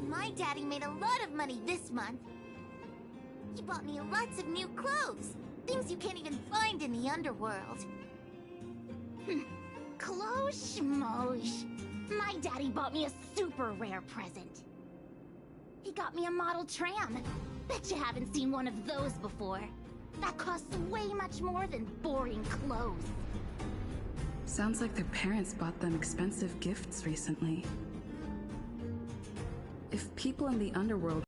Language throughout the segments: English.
My daddy made a lot of money this month. He bought me lots of new clothes. Things you can't even find in the underworld. Clothes schmoes. My daddy bought me a super rare present. He got me a model tram. Bet you haven't seen one of those before. That costs way much more than boring clothes. Sounds like their parents bought them expensive gifts recently. If people in the underworld...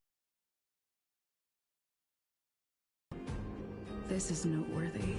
This is noteworthy.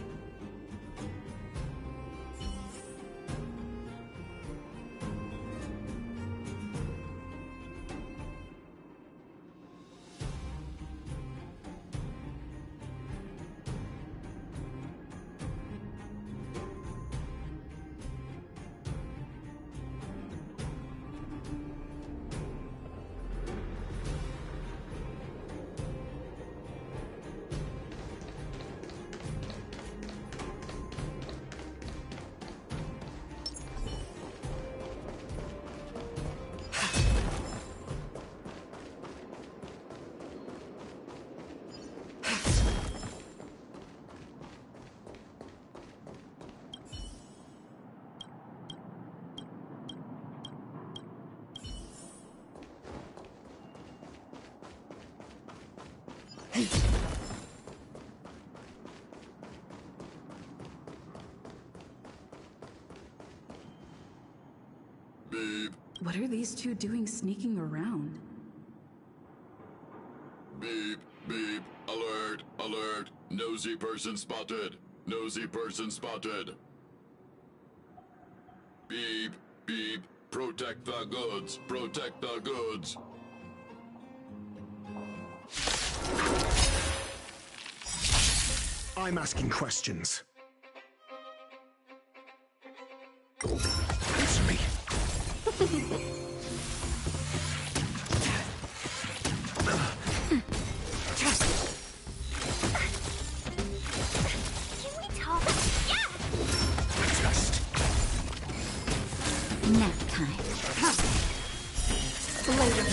Beep. What are these two doing sneaking around? Beep, beep, alert, alert, nosy person spotted, nosy person spotted. Beep, beep, protect the goods, protect the goods. I'm asking questions. Answer me. Can we talk? Yeah! Just. Nap time. Later.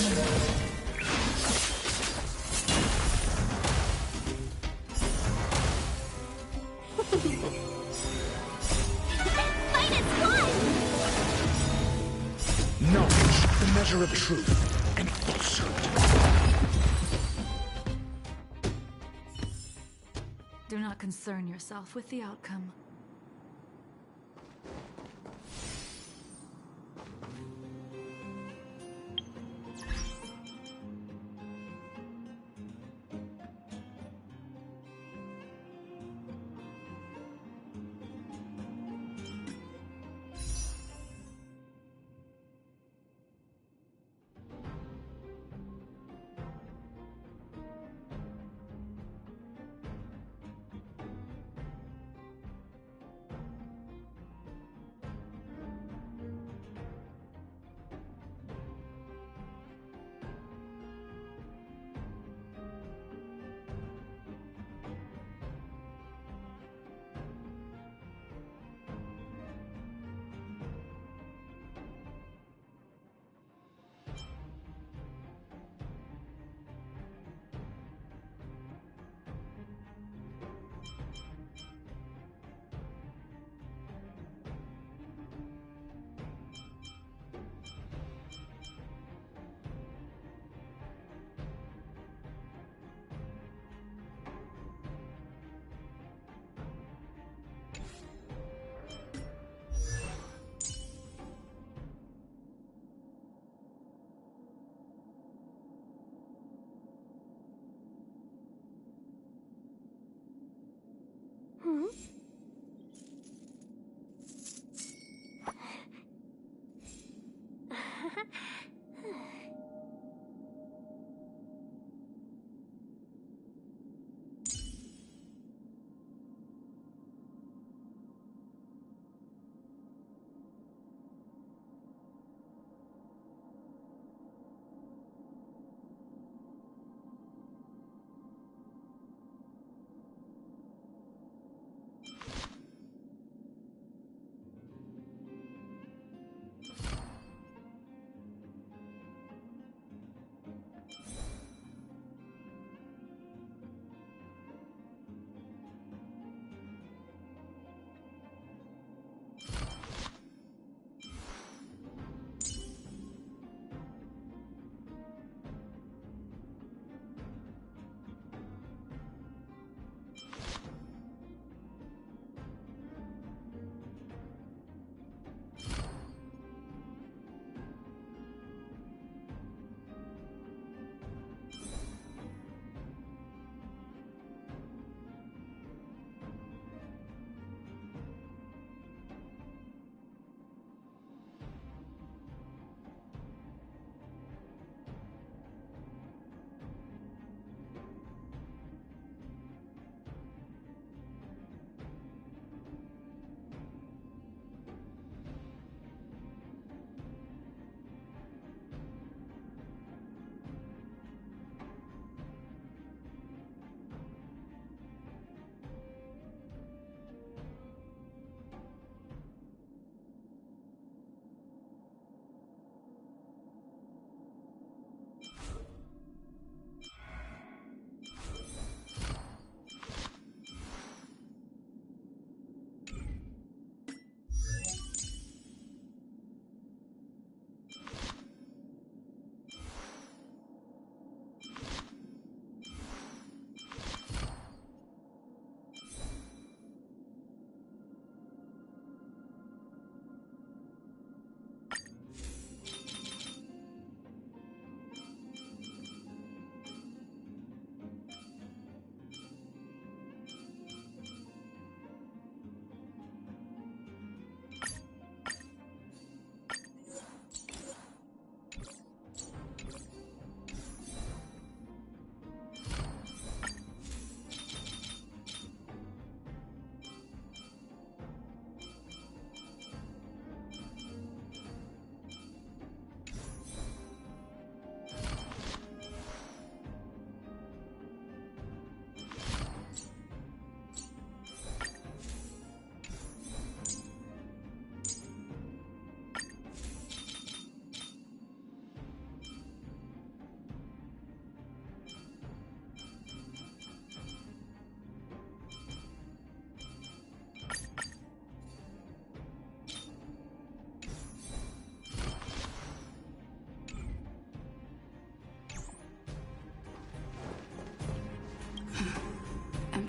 Knowledge, the measure of truth and falsehood. Do not concern yourself with the outcome.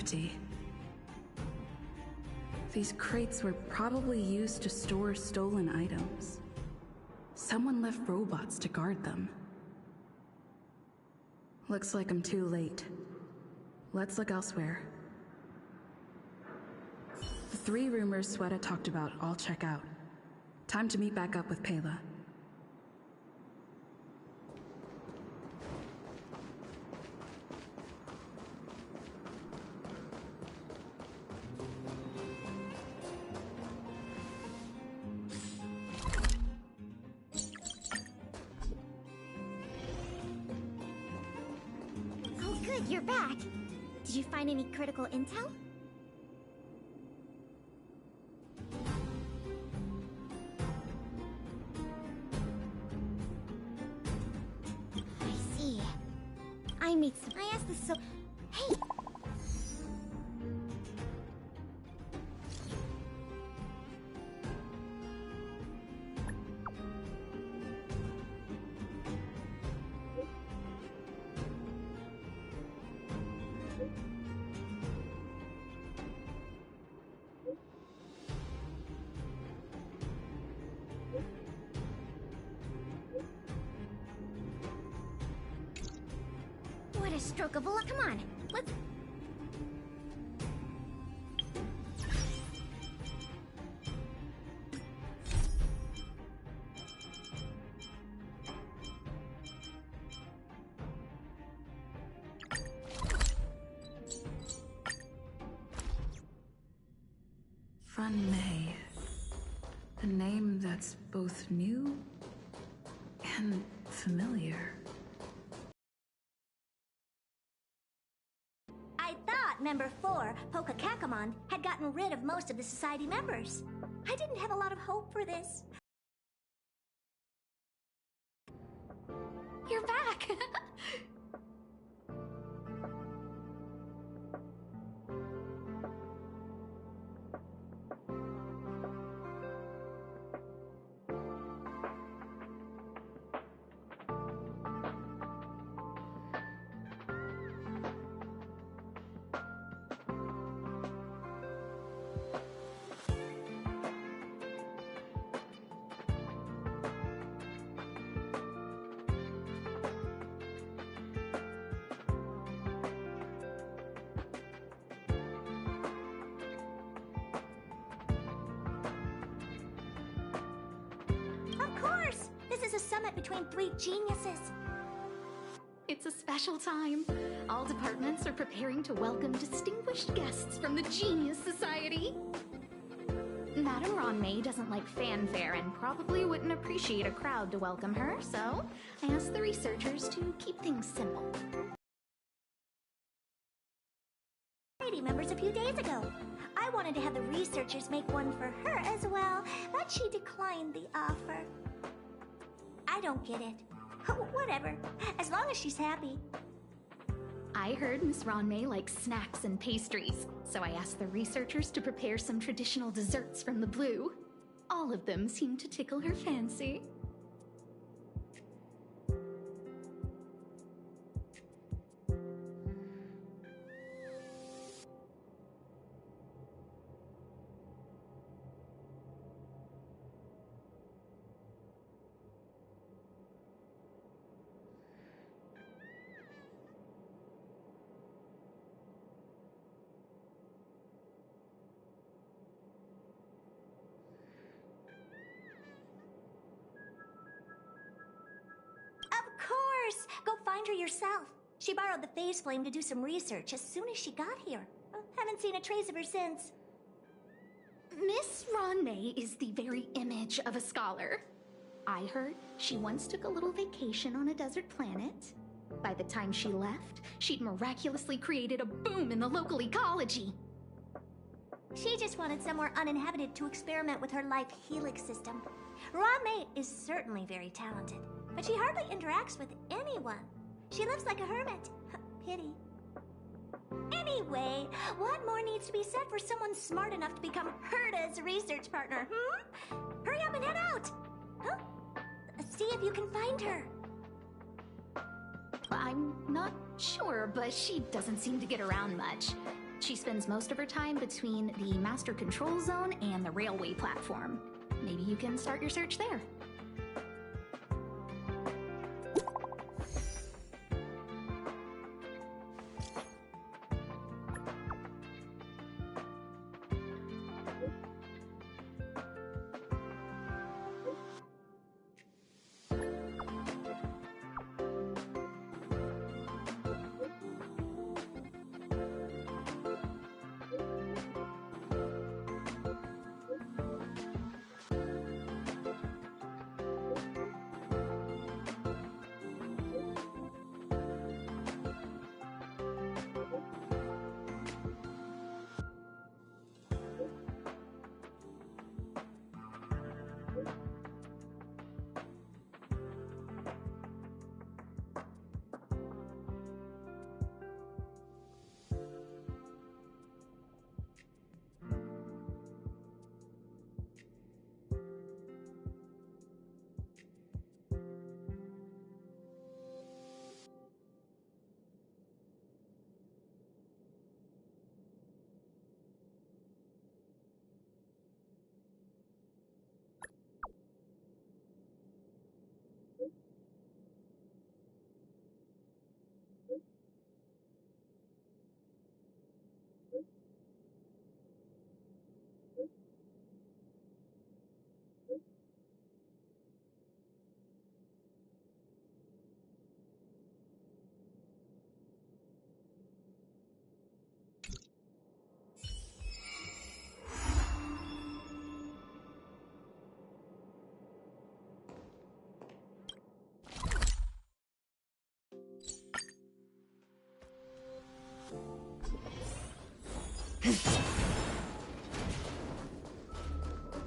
empty. These crates were probably used to store stolen items. Someone left robots to guard them. Looks like I'm too late. Let's look elsewhere. The 3 rumors Sweta talked about all check out. Time to meet back up with Pela. Oh good, you're back. Did you find any critical intel? I asked this so... Hey! What a stroke of luck. Come on, let's... Run May. A name that's both new and familiar. I thought Member 4, Pokakakamon, had gotten rid of most of the society members. I didn't have a lot of hope for this. You're back! Of course! This is a summit between 3 geniuses. It's a special time. All departments are preparing to welcome distinguished guests from the Genius Society. Madame Ronmei doesn't like fanfare and probably wouldn't appreciate a crowd to welcome her, so I asked the researchers to keep things simple. Society members a few days ago. I wanted to have the researchers make one for her as well, but she declined the offer. I don't get it. Whatever, as long as she's happy. I heard Miss Ronmei likes snacks and pastries, so I asked the researchers to prepare some traditional desserts from the blue. All of them seemed to tickle her fancy. Of course! Go find her yourself. She borrowed the phase flame to do some research as soon as she got here. Haven't seen a trace of her since. Miss Ronmei is the very image of a scholar. I heard she once took a little vacation on a desert planet. By the time she left, she'd miraculously created a boom in the local ecology. She just wanted somewhere uninhabited to experiment with her life helix system. Ronmei is certainly very talented, but she hardly interacts with anyone. She lives like a hermit. Pity. Anyway, what more needs to be said for someone smart enough to become Herta's research partner, Hurry up and head out! Huh? See if you can find her. I'm not sure, but she doesn't seem to get around much. She spends most of her time between the master control zone and the railway platform. Maybe you can start your search there.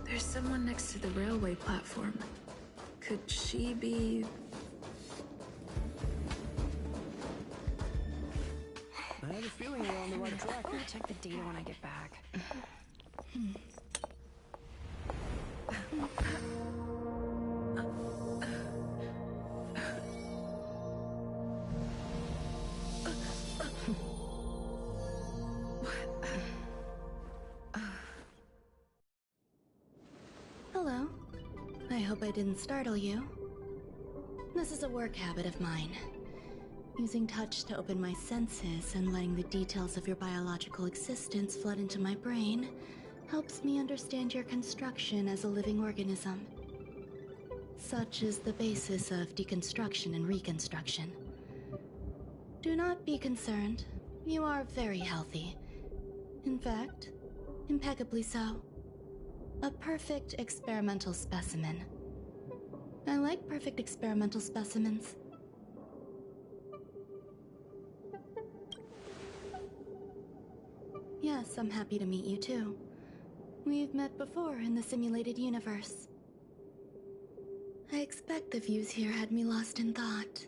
There's someone next to the railway platform. Could she be... I have a feeling we're on the right track. I'll check the data when I get back. Hello. I hope I didn't startle you. This is a work habit of mine. Using touch to open my senses and letting the details of your biological existence flood into my brain helps me understand your construction as a living organism. Such is the basis of deconstruction and reconstruction. Do not be concerned. You are very healthy. In fact, impeccably so. A perfect experimental specimen. I like perfect experimental specimens. Yes, I'm happy to meet you too. We've met before in the simulated universe. I expect the views here had me lost in thought.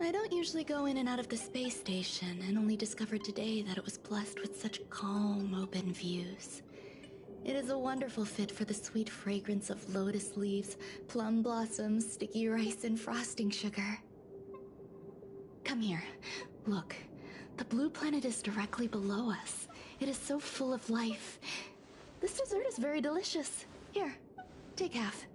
I don't usually go in and out of the space station, and only discovered today that it was blessed with such calm, open views. It is a wonderful fit for the sweet fragrance of lotus leaves, plum blossoms, sticky rice, and frosting sugar. Come here. Look. The blue planet is directly below us. It is so full of life. This dessert is very delicious. Here, take half.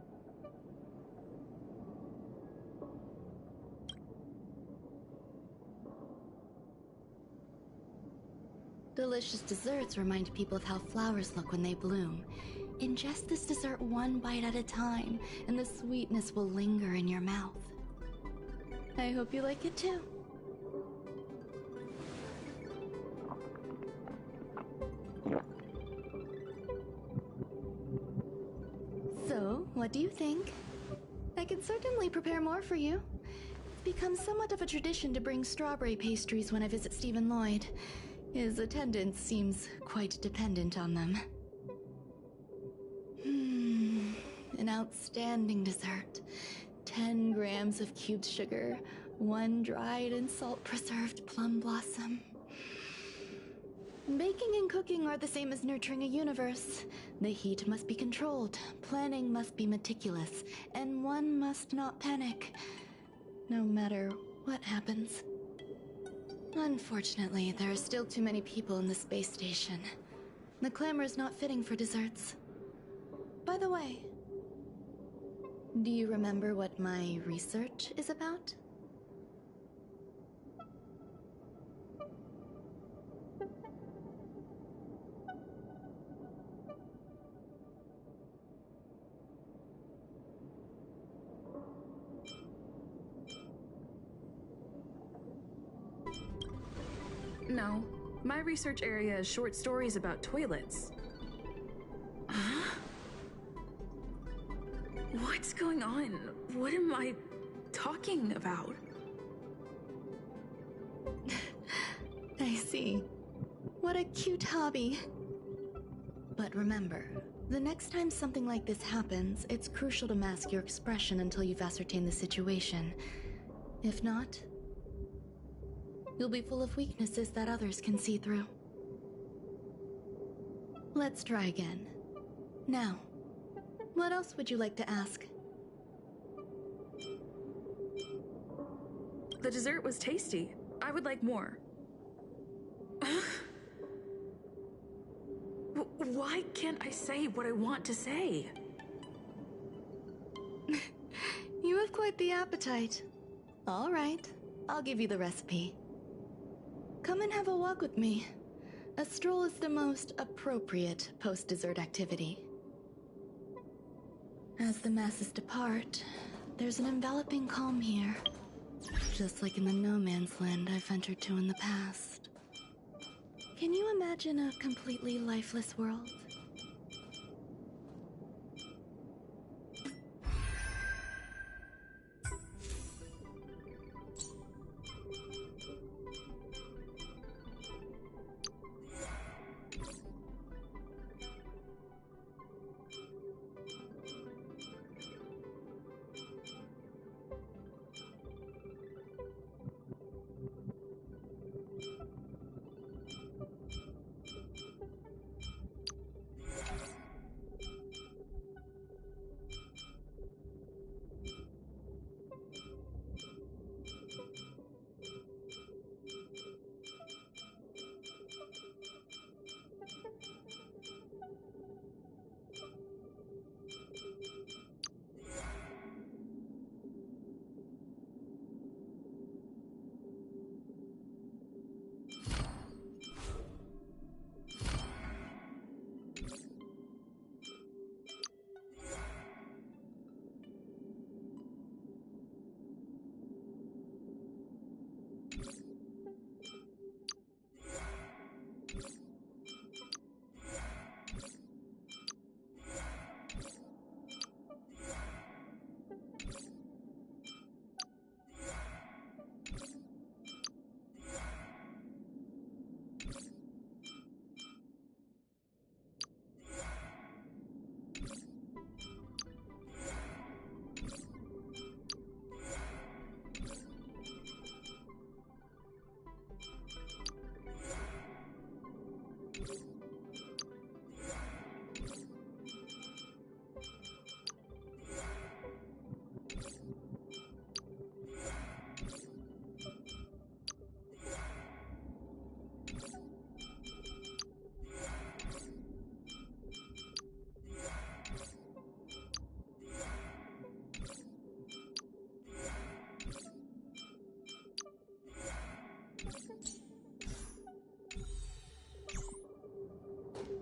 Delicious desserts remind people of how flowers look when they bloom. Ingest this dessert one bite at a time, and the sweetness will linger in your mouth. I hope you like it too. So, what do you think? I can certainly prepare more for you. It's become somewhat of a tradition to bring strawberry pastries when I visit Stephen Lloyd. His attendance seems quite dependent on them. An outstanding dessert. 10 grams of cubed sugar, 1 dried and salt-preserved plum blossom. Baking and cooking are the same as nurturing a universe. The heat must be controlled, planning must be meticulous, and one must not panic, no matter what happens. Unfortunately, there are still too many people in the space station. The clamor is not fitting for desserts. By the way, do you remember what my research is about? No. My research area is short stories about toilets. Huh? What's going on? What am I talking about? I see. What a cute hobby. But remember, the next time something like this happens, it's crucial to mask your expression until you've ascertained the situation. If not, you'll be full of weaknesses that others can see through. Let's try again. Now, what else would you like to ask? The dessert was tasty. I would like more. Why can't I say what I want to say? You have quite the appetite. All right, I'll give you the recipe. Come and have a walk with me. A stroll is the most appropriate post-dessert activity. As the masses depart, there's an enveloping calm here. Just like in the no-man's land I've ventured to in the past. Can you imagine a completely lifeless world?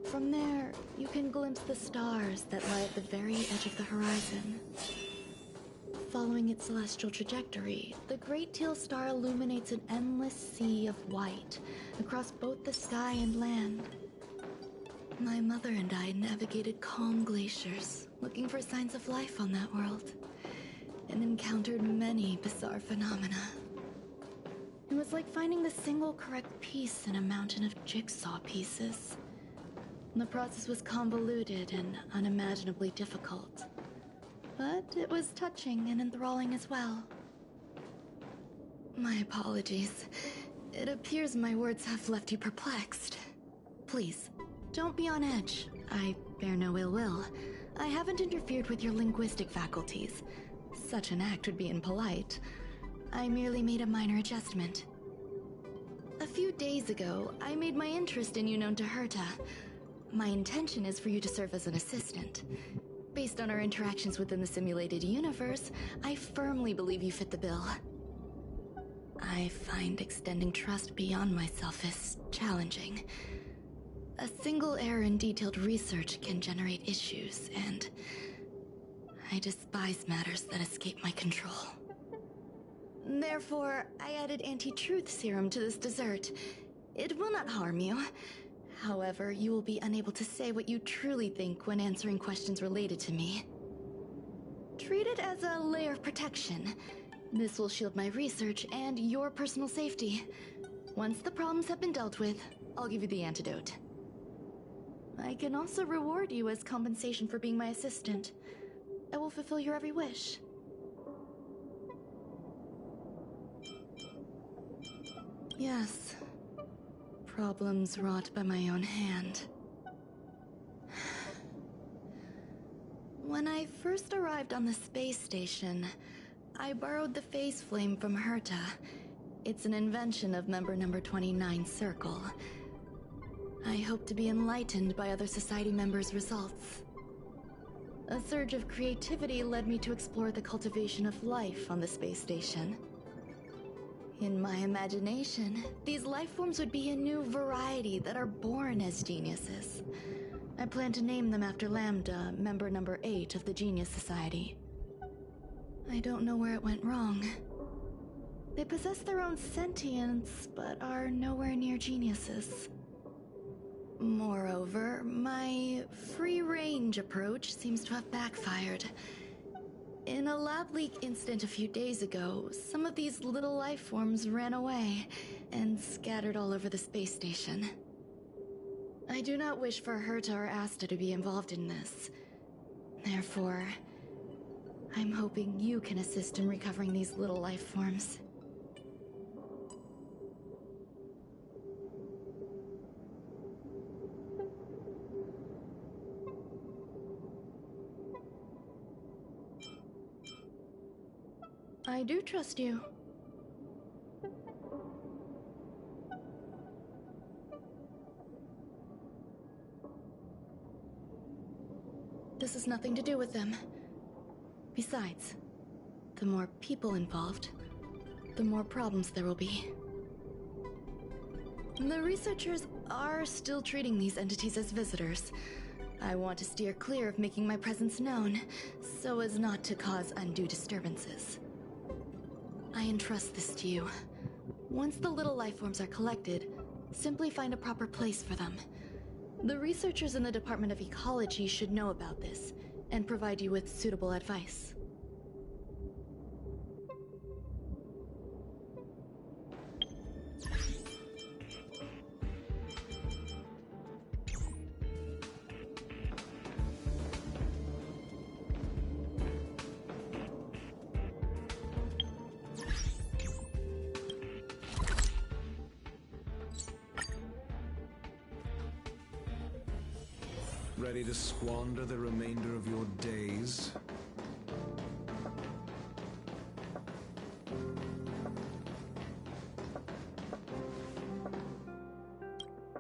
From there, you can glimpse the stars that lie at the very edge of the horizon. Following its celestial trajectory, the Great Teal Star illuminates an endless sea of white across both the sky and land. My mother and I navigated calm glaciers, looking for signs of life on that world, and encountered many bizarre phenomena. It was like finding the single correct piece in a mountain of jigsaw pieces. The process was convoluted and unimaginably difficult, but it was touching and enthralling as well. My apologies. It appears my words have left you perplexed. Please, don't be on edge. I bear no ill will. I haven't interfered with your linguistic faculties. Such an act would be impolite. I merely made a minor adjustment. few days ago, I made my interest in you known to Herta. My intention is for you to serve as an assistant. Based on our interactions within the simulated universe, I firmly believe you fit the bill. I find extending trust beyond myself is challenging. A single error in detailed research can generate issues, and I despise matters that escape my control. Therefore, I added anti-truth serum to this dessert. It will not harm you. However, you will be unable to say what you truly think when answering questions related to me. Treat it as a layer of protection. This will shield my research and your personal safety. Once the problems have been dealt with, I'll give you the antidote. I can also reward you as compensation for being my assistant. I will fulfill your every wish. Yes. Problems wrought by my own hand. When I first arrived on the space station, I borrowed the phase flame from Herta. It's an invention of member number 29 Circle. I hope to be enlightened by other society members' results. A surge of creativity led me to explore the cultivation of life on the space station. In my imagination, these life forms would be a new variety that are born as geniuses. I plan to name them after Lambda, member number 8 of the Genius Society. I don't know where it went wrong. They possess their own sentience, but are nowhere near geniuses. Moreover, my free-range approach seems to have backfired. In a lab leak incident a few days ago, some of these little life forms ran away and scattered all over the space station. I do not wish for Herta or Asta to be involved in this. Therefore, I'm hoping you can assist in recovering these little life forms. I do trust you. This has nothing to do with them. Besides, the more people involved, the more problems there will be. The researchers are still treating these entities as visitors. I want to steer clear of making my presence known, so as not to cause undue disturbances. I entrust this to you. Once the little life forms are collected, simply find a proper place for them. The researchers in the Department of Ecology should know about this, and provide you with suitable advice. Ready to squander the remainder of your days?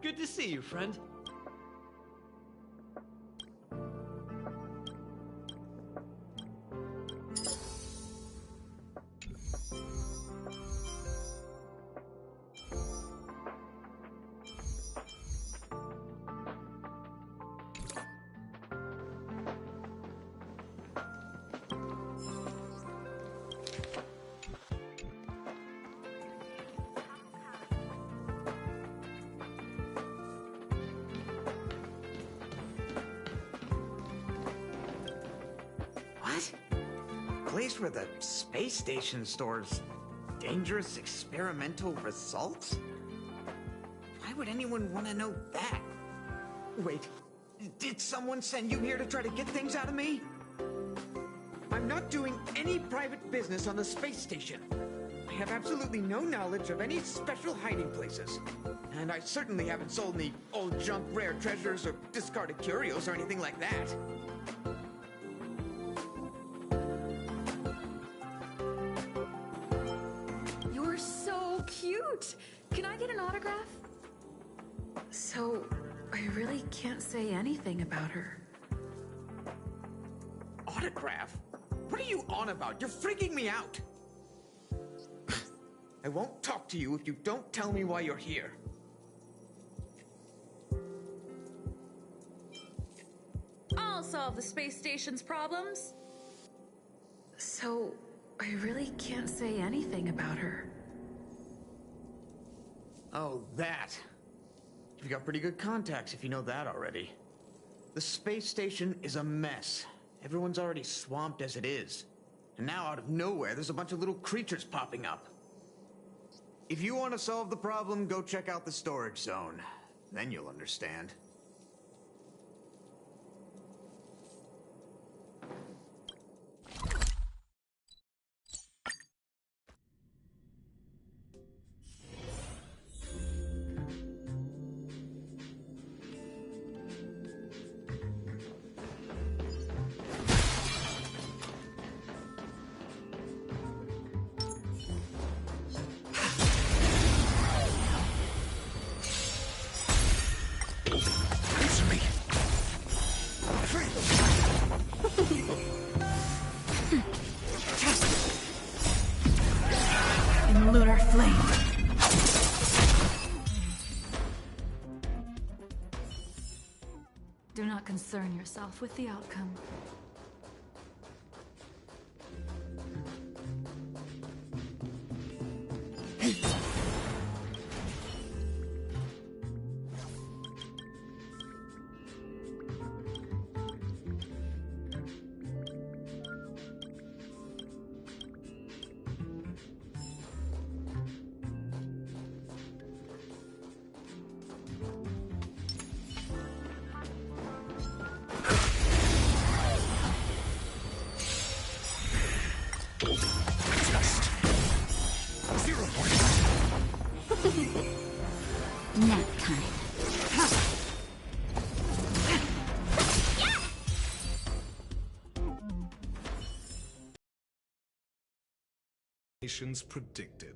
Good to see you, friend. Place where the space station stores dangerous experimental results? Why would anyone want to know that? Wait, did someone send you here to try to get things out of me? I'm not doing any private business on the space station. I have absolutely no knowledge of any special hiding places. And I certainly haven't sold any old junk rare treasures or discarded curios or anything like that. You're so cute! Can I get an autograph? So, I really can't say anything about her. Autograph? What are you on about? You're freaking me out! I won't talk to you if you don't tell me why you're here. I'll solve the space station's problems. So, I really can't say anything about her. Oh, that. You've got pretty good contacts if you know that already. The space station is a mess. Everyone's already swamped as it is. And now out of nowhere, there's a bunch of little creatures popping up. If you want to solve the problem, go check out the storage zone. Then you'll understand. Lunar flame. Do not concern yourself with the outcome. Nap time. Nations predicted.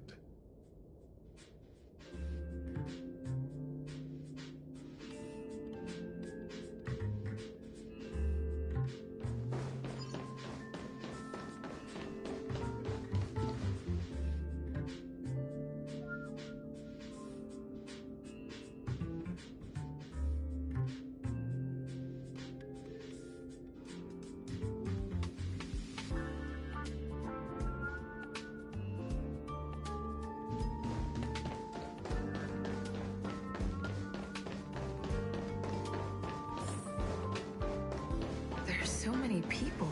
There's so many people.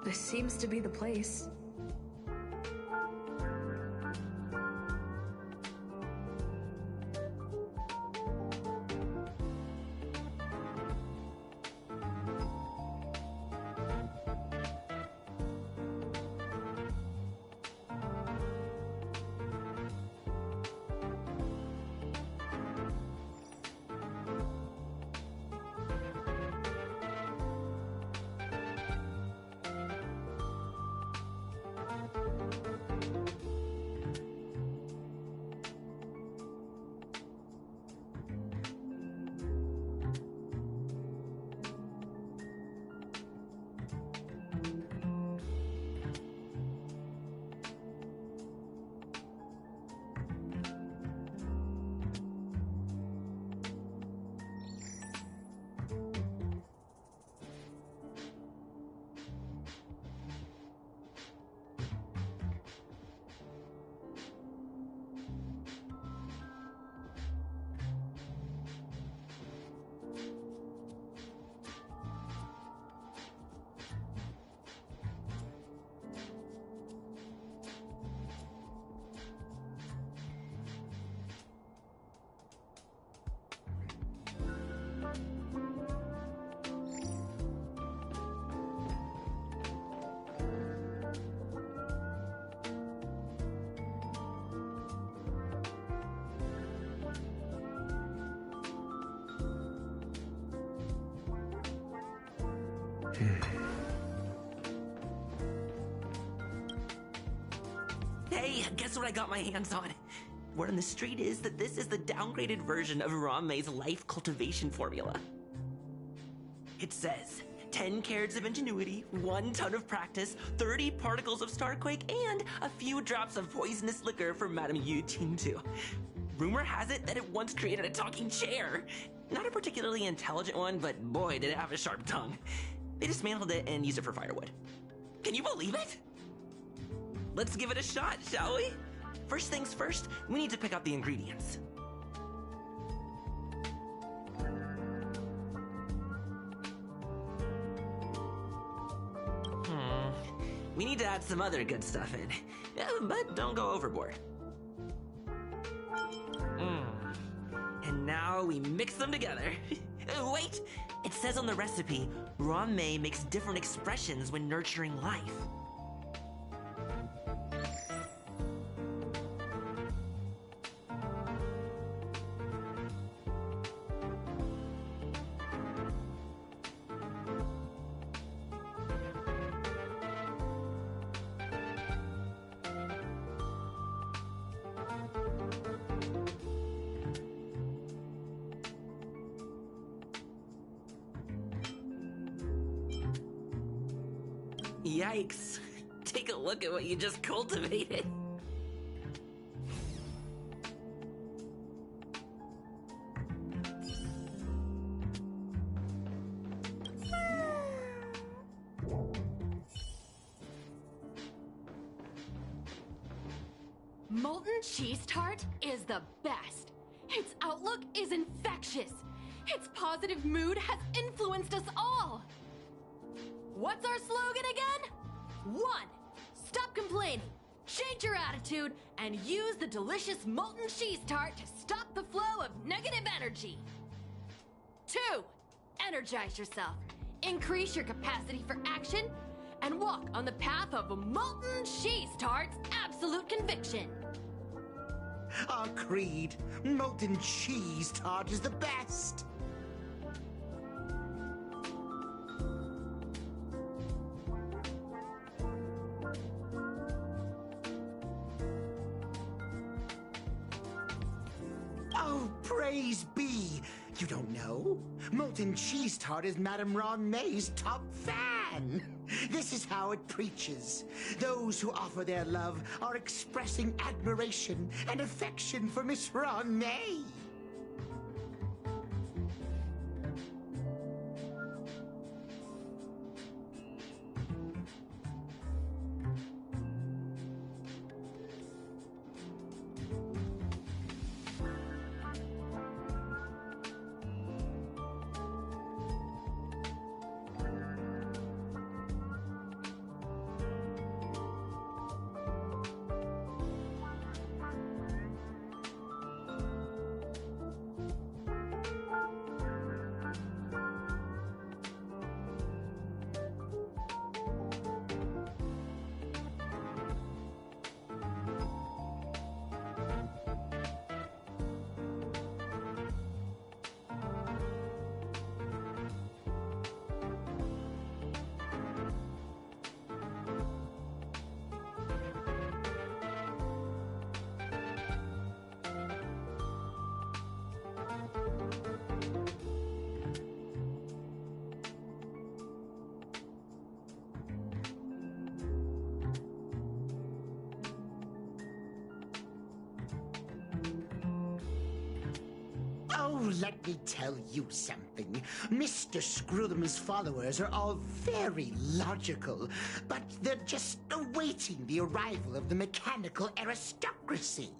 This seems to be the place. Hey, guess what I got my hands on? Word on the street is that this is the downgraded version of Ranmei's life cultivation formula. It says 10 carats of ingenuity, 1 ton of practice, 30 particles of Starquake, and a few drops of poisonous liquor for Madame Yu Qingtu. Rumor has it that it once created a talking chair. Not a particularly intelligent one, but boy, did it have a sharp tongue. They dismantled it and used it for firewood. Can you believe it? Let's give it a shot, shall we? First things first, we need to pick out the ingredients. We need to add some other good stuff in, but don't go overboard. And now we mix them together. Wait! It says on the recipe, Ranmei makes different expressions when nurturing life. Yikes. Take a look at what you just cultivated. Molten cheese tart is the best. Its outlook is infectious. Its positive mood has influenced us all. What's our slogan again? 1. Stop complaining, change your attitude, and use the delicious molten cheese tart to stop the flow of negative energy. 2. Energize yourself, increase your capacity for action, and walk on the path of molten cheese tart's absolute conviction. Our creed, molten cheese tart is the best. Oh, praise be! You don't know? Molten cheese tart is Madame Ranmei's top fan. This is how it preaches. Those who offer their love are expressing admiration and affection for Miss Ranmei. Oh, let me tell you something. Mr. Screwthum's followers are all very logical, but they're just awaiting the arrival of the mechanical aristocracy.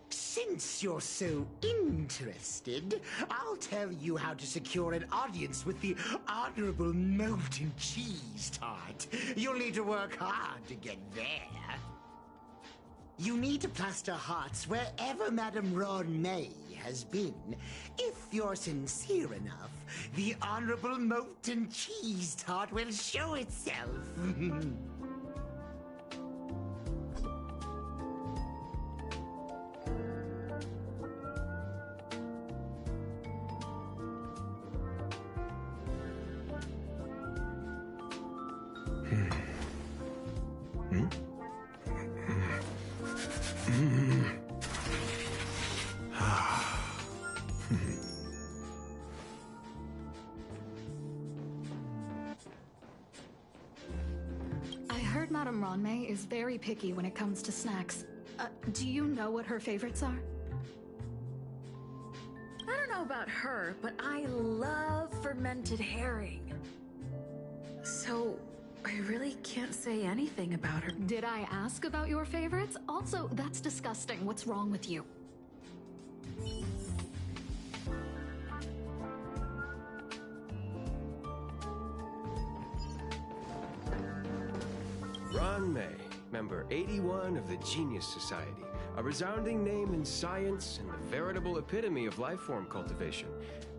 Since you're so interested, I'll tell you how to secure an audience with the Honorable Molten Cheese Tart. You'll need to work hard to get there. You need to plaster hearts wherever Madame Ranmei has been. If you're sincere enough, the Honorable Molten Cheese Tart will show itself. Ranmei is very picky when it comes to snacks. Do you know what her favorites are? I don't know about her, but I love fermented herring. So, I really can't say anything about her. Did I ask about your favorites? Also, that's disgusting. What's wrong with you? Ranmei, member 81 of the Genius Society, a resounding name in science and the veritable epitome of life form cultivation.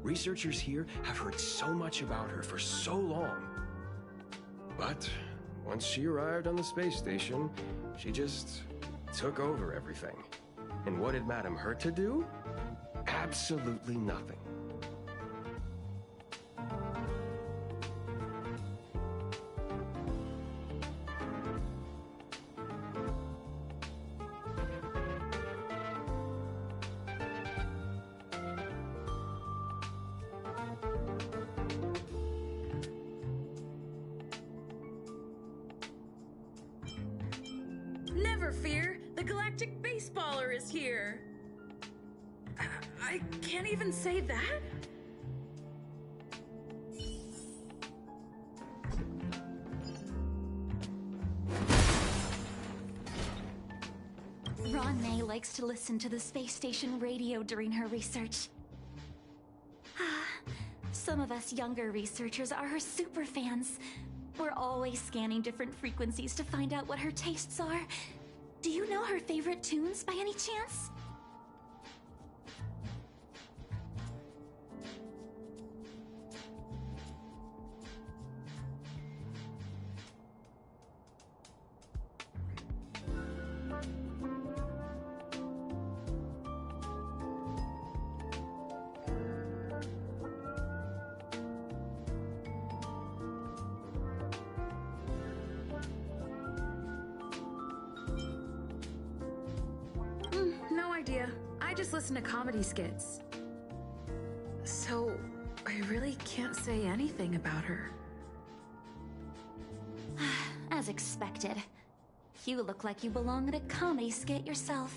Researchers here have heard so much about her for so long. But once she arrived on the space station, she just took over everything. And what did Madame hurt to do? Absolutely nothing. Never fear, the galactic baseballer is here. I can't even say that? Ranmei likes to listen to the space station radio during her research. Some of us younger researchers are her super fans. We're always scanning different frequencies to find out what her tastes are. Do you know her favorite tunes by any chance? No idea. I just listen to comedy skits. So, I really can't say anything about her. As expected. You look like you belong in a comedy skit yourself.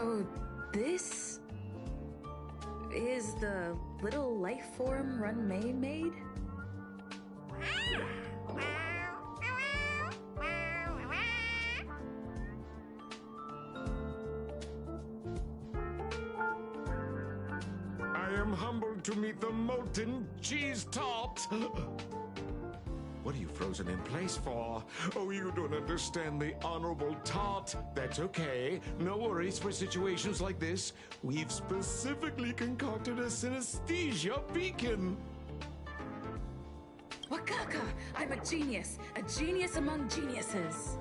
So, this is the little life form Run May made? I am humbled to meet the molten cheese tart. What are you frozen in place for? Oh, you don't understand the honorable tart. That's okay. No worries for situations like this. We've specifically concocted a synesthesia beacon. Wakaka! I'm a genius among geniuses.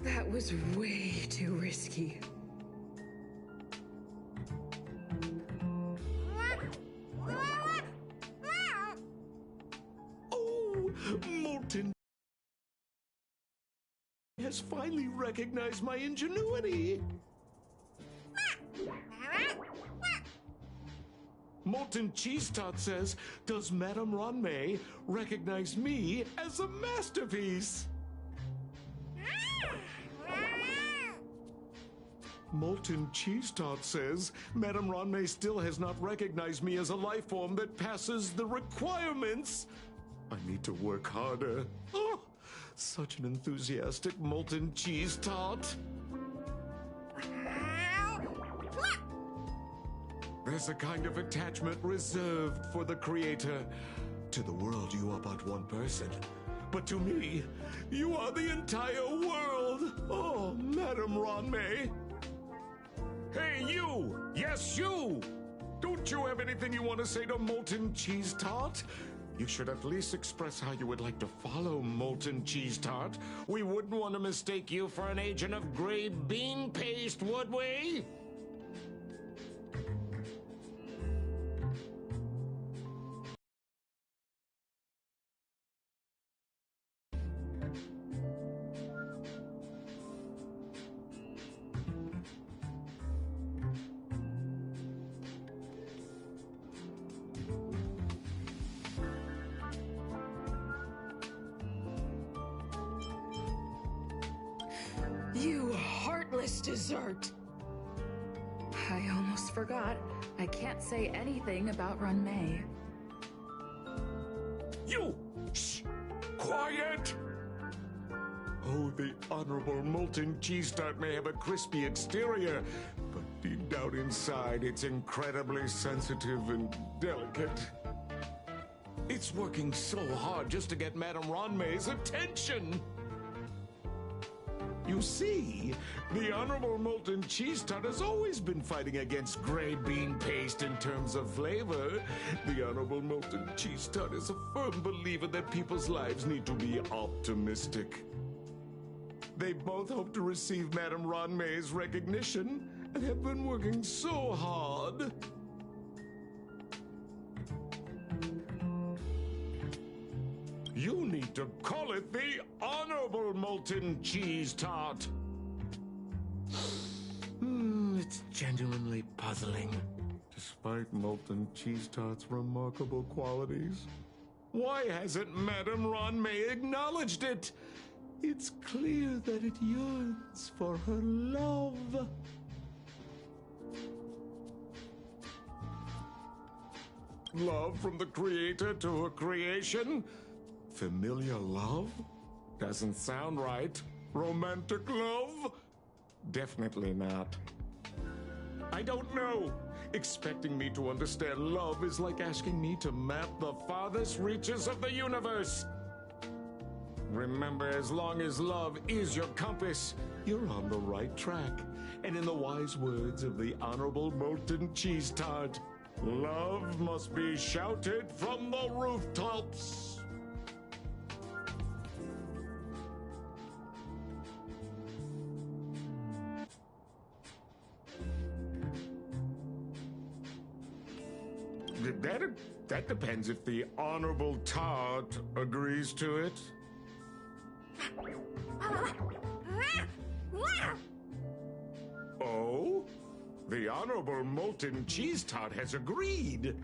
That was way too risky. Oh, molten has finally recognized my ingenuity. Molten Cheese Tot says, does Madame Ronmei recognize me as a masterpiece? Molten Cheese Tot says, Madame Ronmei still has not recognized me as a life form that passes the requirements. I need to work harder. Oh, such an enthusiastic Molten Cheese Tot. There's a kind of attachment reserved for the creator. To the world, you are but one person. But to me, you are the entire world. Oh, Madame Ronmei. Hey, you! Yes, you! Don't you have anything you want to say to Molten Cheese Tart? You should at least express how you would like to follow Molten Cheese Tart. We wouldn't want to mistake you for an agent of gray bean paste, would we? You heartless dessert! I almost forgot. I can't say anything about Run May. You! Shh! Quiet! Oh, the Honorable Molten Cheese Tart may have a crispy exterior, but deep down inside, it's incredibly sensitive and delicate. It's working so hard just to get Madame Ronmei's attention. You see, the Honorable Molten Cheese Tart has always been fighting against gray bean paste in terms of flavor. The Honorable Molten Cheese Tart is a firm believer that people's lives need to be optimistic. They both hope to receive Madame Ronmei's recognition and have been working so hard. You need to call it the Honorable Molten Cheese Tart. It's genuinely puzzling. Despite Molten Cheese Tart's remarkable qualities, why hasn't Madame Ronmei acknowledged it? It's clear that it yearns for her love. Love from the creator to her creation? Familiar love? Doesn't sound right. Romantic love? Definitely not. I don't know. Expecting me to understand love is like asking me to map the farthest reaches of the universe. Remember, as long as love is your compass, you're on the right track. And in the wise words of the Honorable Molten Cheese Tart, love must be shouted from the rooftops. That depends if the Honorable Tart agrees to it. Oh? The Honorable Molten Cheese Tart has agreed.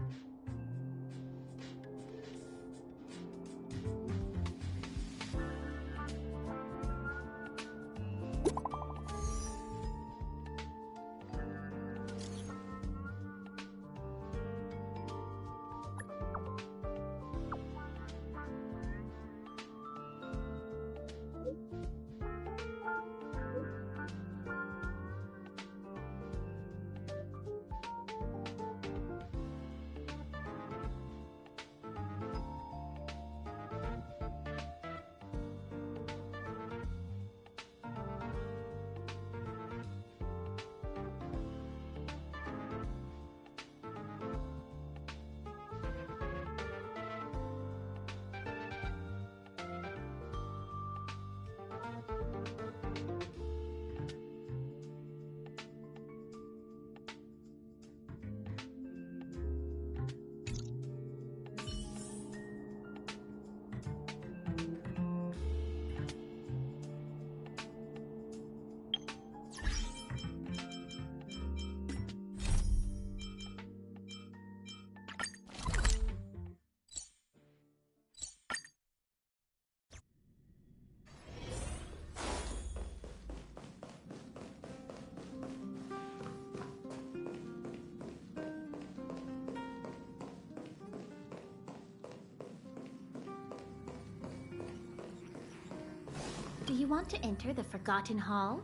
Do you want to enter the Forgotten Hall?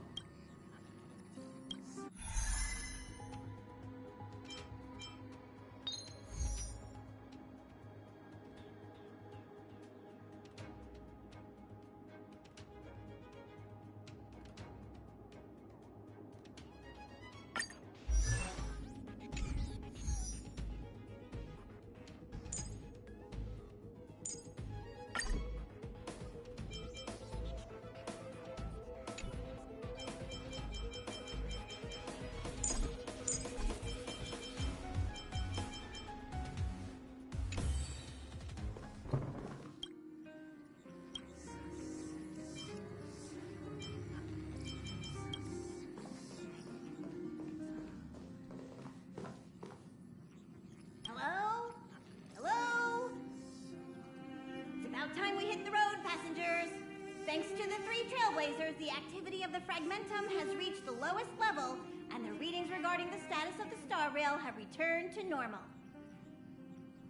Hello? Hello? It's about time we hit the road, passengers. Thanks to the 3 trailblazers, the activity of the Fragmentum has reached the lowest level, and the readings regarding the status of the Star Rail have returned to normal.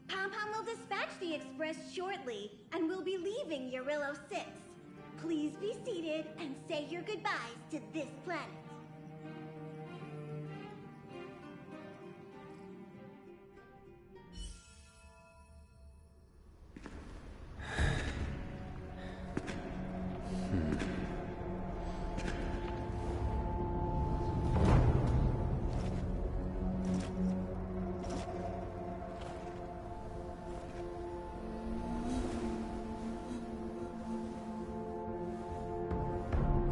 Pom-Pom will dispatch the express shortly, and we'll be leaving Urillo 6. Please be seated and say your goodbyes to this planet.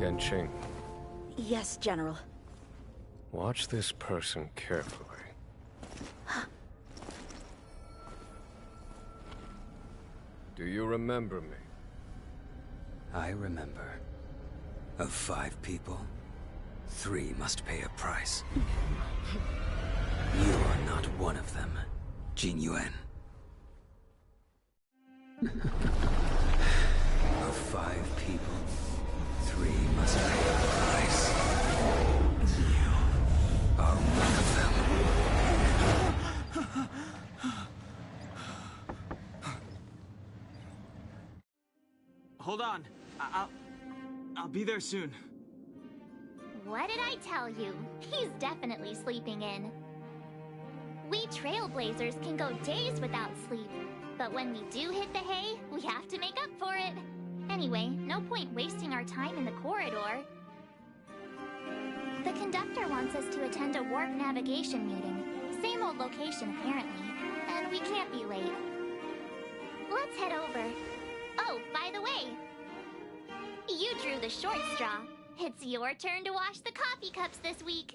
Yanqing, Yes, General. watch this person carefully. Do you remember me? I remember. Of 5 people, 3 must pay a price. You are not one of them, Jin Yuan. Of 5 people, 3 must pay a price. You are one of them. Hold on. I'll be there soon. What did I tell you? He's definitely sleeping in. We trailblazers can go days without sleep, but when we do hit the hay, we have to make up for it. Anyway, no point wasting our time in the corridor. The conductor wants us to attend a warp navigation meeting. Same old location, apparently, and we can't be late. Let's head over. Oh, by the way, you drew the short straw. It's your turn to wash the coffee cups this week.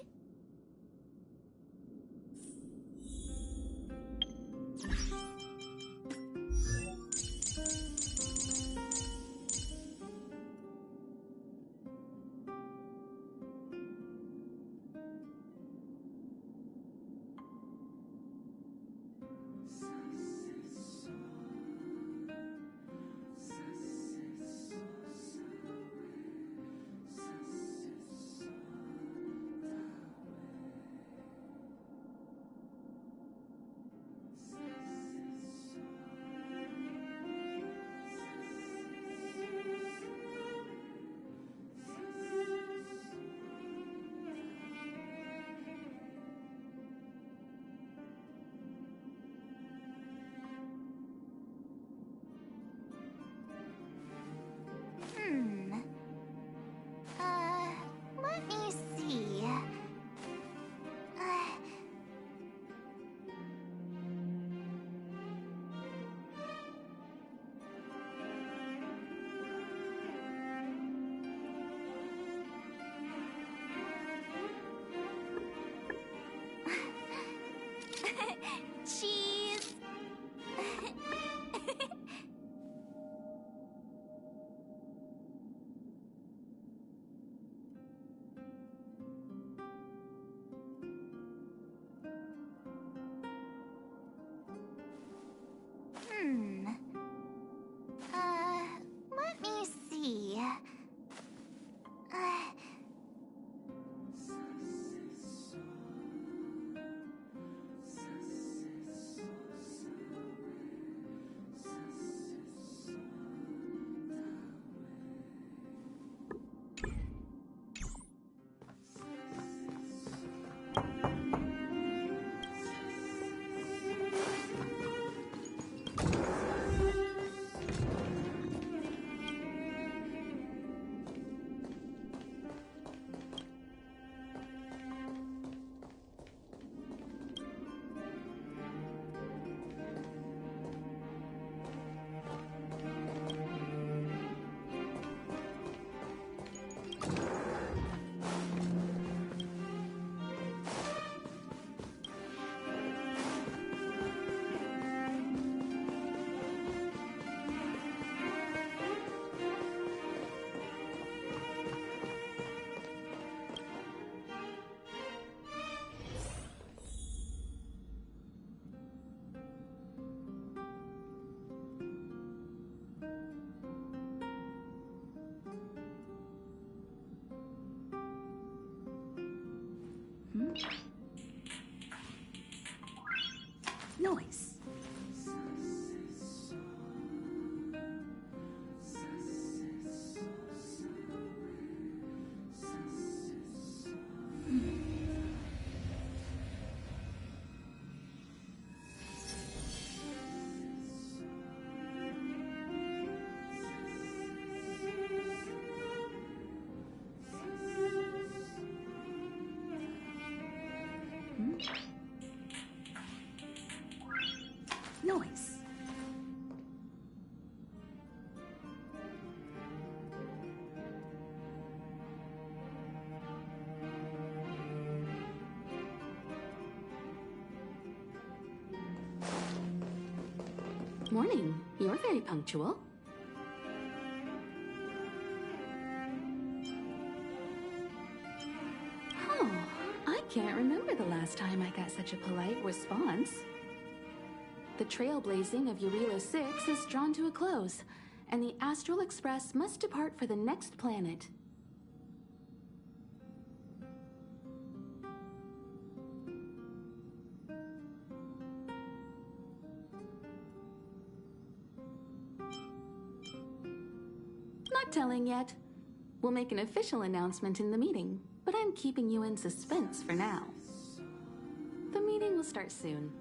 Noise. Noise. Morning. You're very punctual. Oh, I can't remember the last time I got such a polite response. The trailblazing of Eurilo 6 is drawn to a close, and the Astral Express must depart for the next planet. Not telling yet. We'll make an official announcement in the meeting, but I'm keeping you in suspense for now. The meeting will start soon.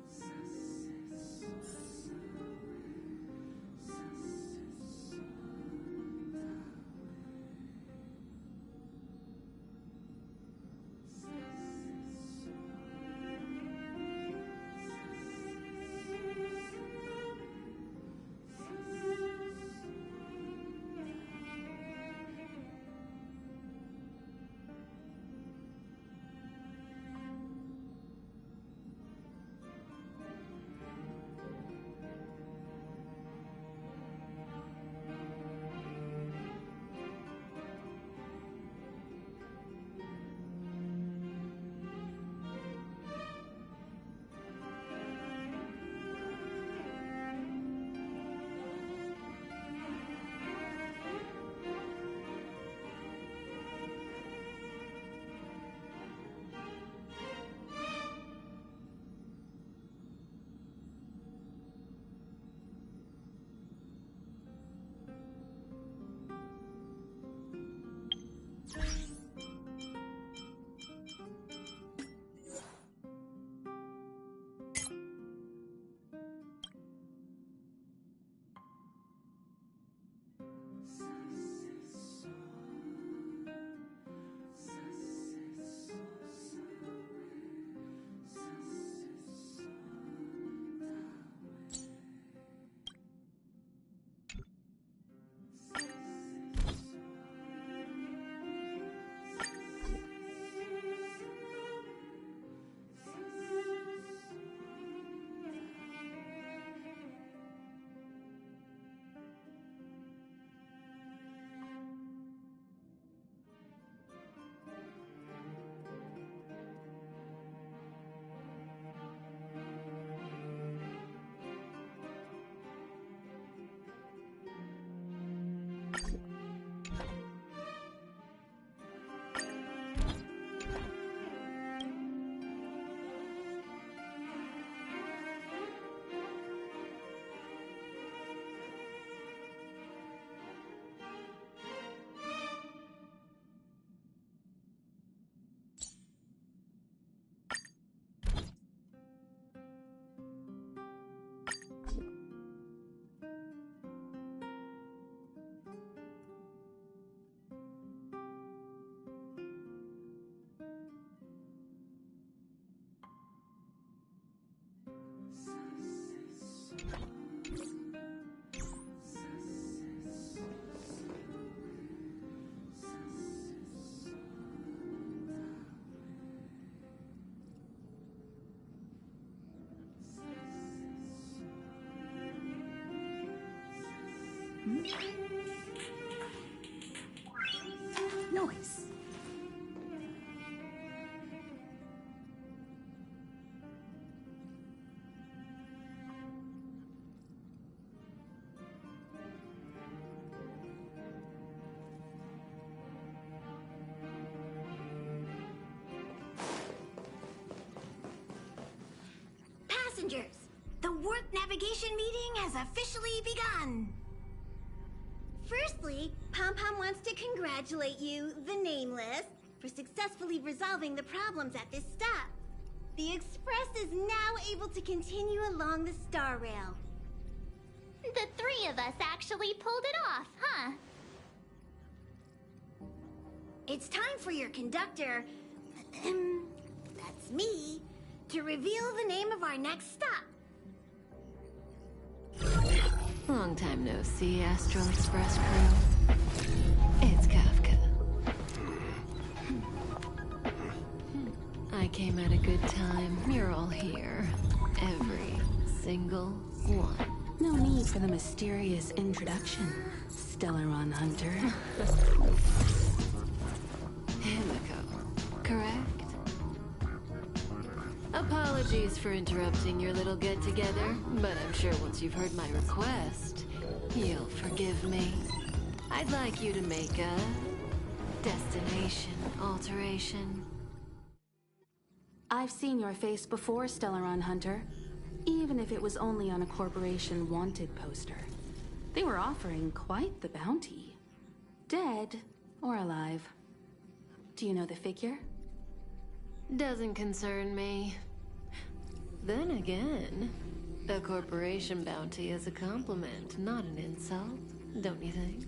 Noise. Passengers, the warp navigation meeting has officially begun. Firstly, Pom Pom wants to congratulate you, the Nameless, for successfully resolving the problems at this stop. The Express is now able to continue along the Star Rail. The three of us actually pulled it off, huh? It's time for your conductor, that's me, to reveal the name of our next stop. Long time no see, Astral Express crew. It's Kafka. I came at a good time. You're all here. Every single one. No need for the mysterious introduction, Stellaron Hunter. Himiko, correct? Apologies for interrupting your little get-together, but I'm sure once you've heard my request, you'll forgive me. I'd like you to make a destination alteration. I've seen your face before, Stellaron Hunter. Even if it was only on a corporation wanted poster. They were offering quite the bounty. Dead or alive. Do you know the figure? Doesn't concern me. Then again, a corporation bounty is a compliment, not an insult, don't you think?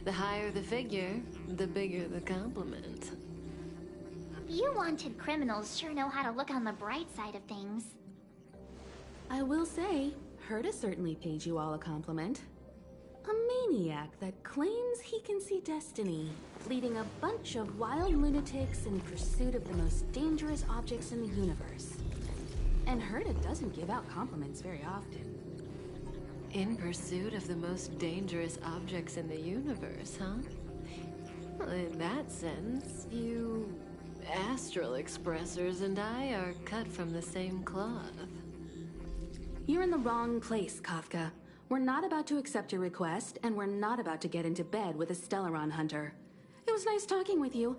The higher the figure, the bigger the compliment. You wanted criminals sure know how to look on the bright side of things. I will say, Herta certainly paid you all a compliment. A maniac that claims he can see destiny, leading a bunch of wild lunatics in pursuit of the most dangerous objects in the universe. And Herta doesn't give out compliments very often. In pursuit of the most dangerous objects in the universe, huh? Well, in that sense, you Astral Expressers and I are cut from the same cloth. You're in the wrong place, Kafka. We're not about to accept your request, and we're not about to get into bed with a Stellaron Hunter. It was nice talking with you.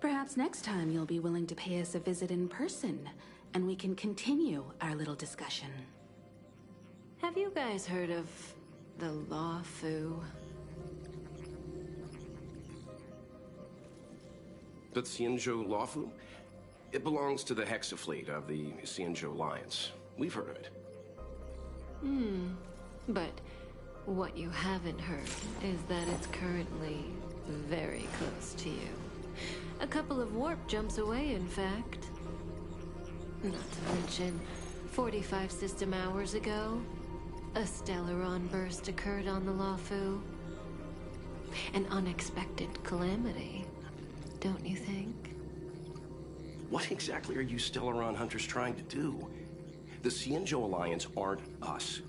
Perhaps next time you'll be willing to pay us a visit in person, and we can continue our little discussion. Have you guys heard of the Law Fu? The Xianzhou Lawfu? It belongs to the Hexafleet of the Xianzhou Alliance. We've heard of it. But what you haven't heard is that it's currently very close to you. A couple of warp jumps away, in fact. Not to mention, 45 system hours ago, a Stellaron burst occurred on the Lawfu. An unexpected calamity, don't you think? What exactly are you Stellaron Hunters trying to do? The Xianzhou Alliance aren't us.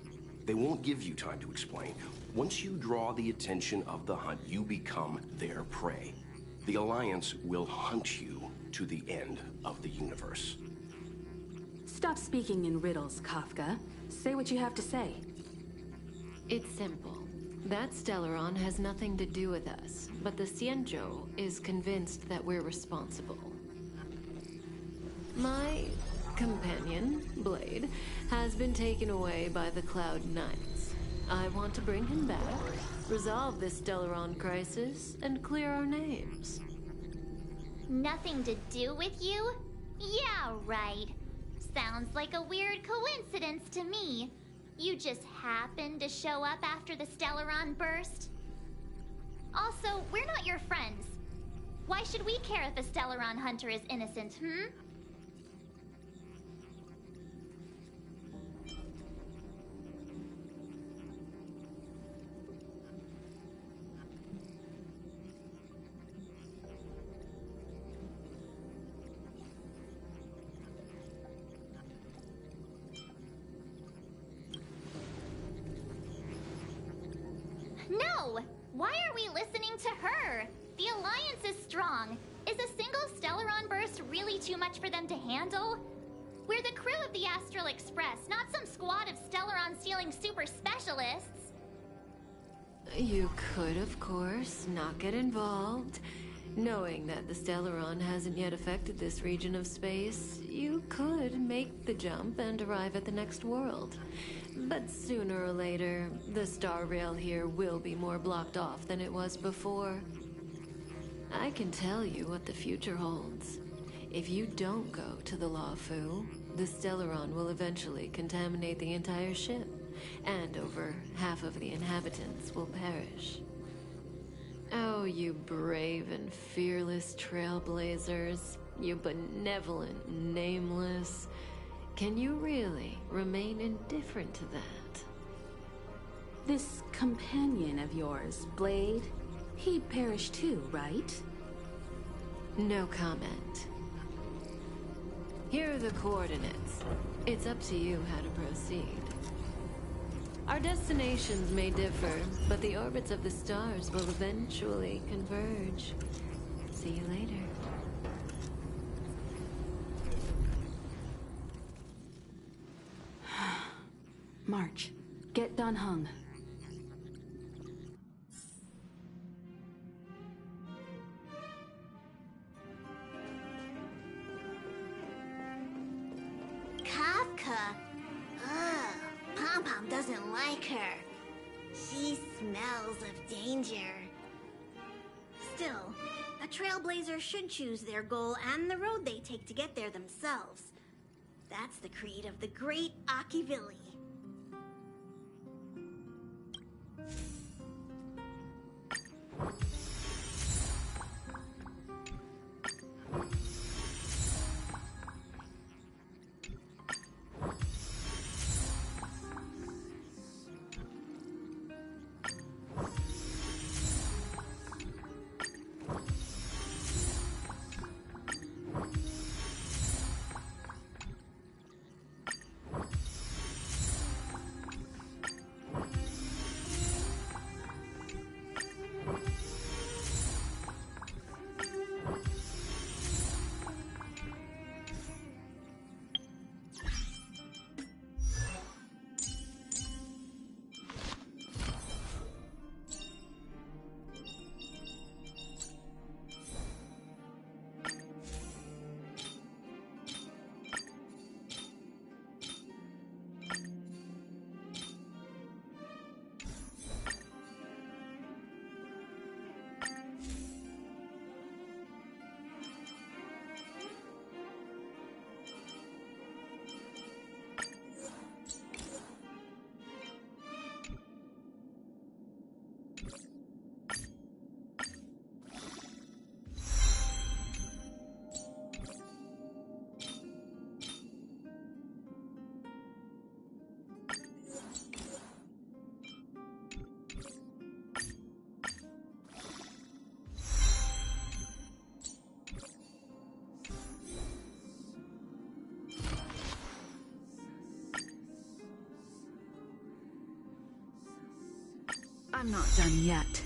They won't give you time to explain. Once you draw the attention of the hunt, you become their prey. The Alliance will hunt you to the end of the universe. Stop speaking in riddles, Kafka. Say what you have to say. It's simple. That Stellaron has nothing to do with us, but the Xianzhou is convinced that we're responsible. My companion, Blade, has been taken away by the Cloud Knights. I want to bring him back, resolve this Stellaron crisis, and clear our names. Nothing to do with you? Yeah, right. Sounds like a weird coincidence to me. You just happened to show up after the Stellaron burst? Also, we're not your friends. Why should we care if a Stellaron hunter is innocent, No! Why are we listening to her? The Alliance is strong. Is a single Stellaron burst really too much for them to handle? We're the crew of the Astral Express, not some squad of Stellaron-stealing super specialists. You could, of course, not get involved. Knowing that the Stellaron hasn't yet affected this region of space, you could make the jump and arrive at the next world. But sooner or later, the star rail here will be more blocked off than it was before. I can tell you what the future holds. If you don't go to the Lawfu, the Stellaron will eventually contaminate the entire ship, and over half of the inhabitants will perish. Oh, you brave and fearless trailblazers, you benevolent nameless. Can you really remain indifferent to that? This companion of yours, Blade, he perished too, right? No comment. Here are the coordinates. It's up to you how to proceed. Our destinations may differ, but the orbits of the stars will eventually converge. See you later. March, get Dan Heng. Kafka? Ugh, Pom-Pom doesn't like her. She smells of danger. Still, a trailblazer should choose their goal and the road they take to get there themselves. That's the creed of the great Akivilli. I'm not done yet.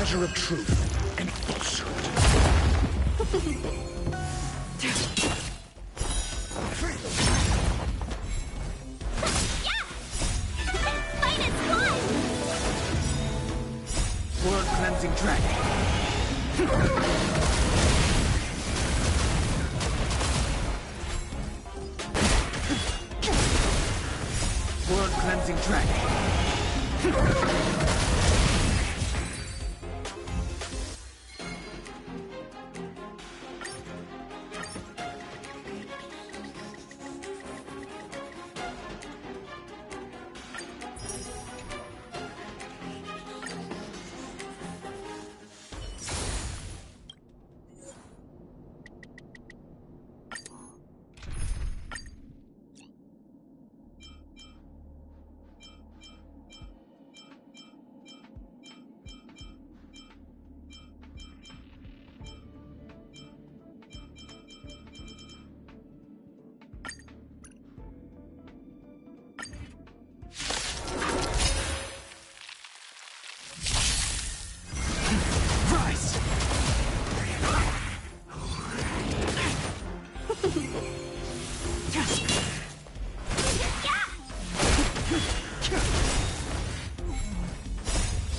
measure of truth and falsehood. World cleansing dragon. World cleansing dragon.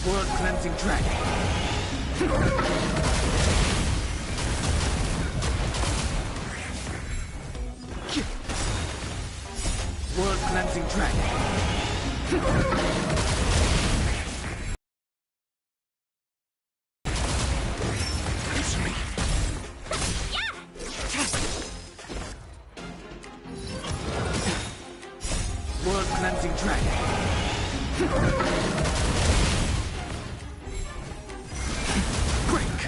World cleansing dragon. World cleansing dragon. World cleansing dragon. Break.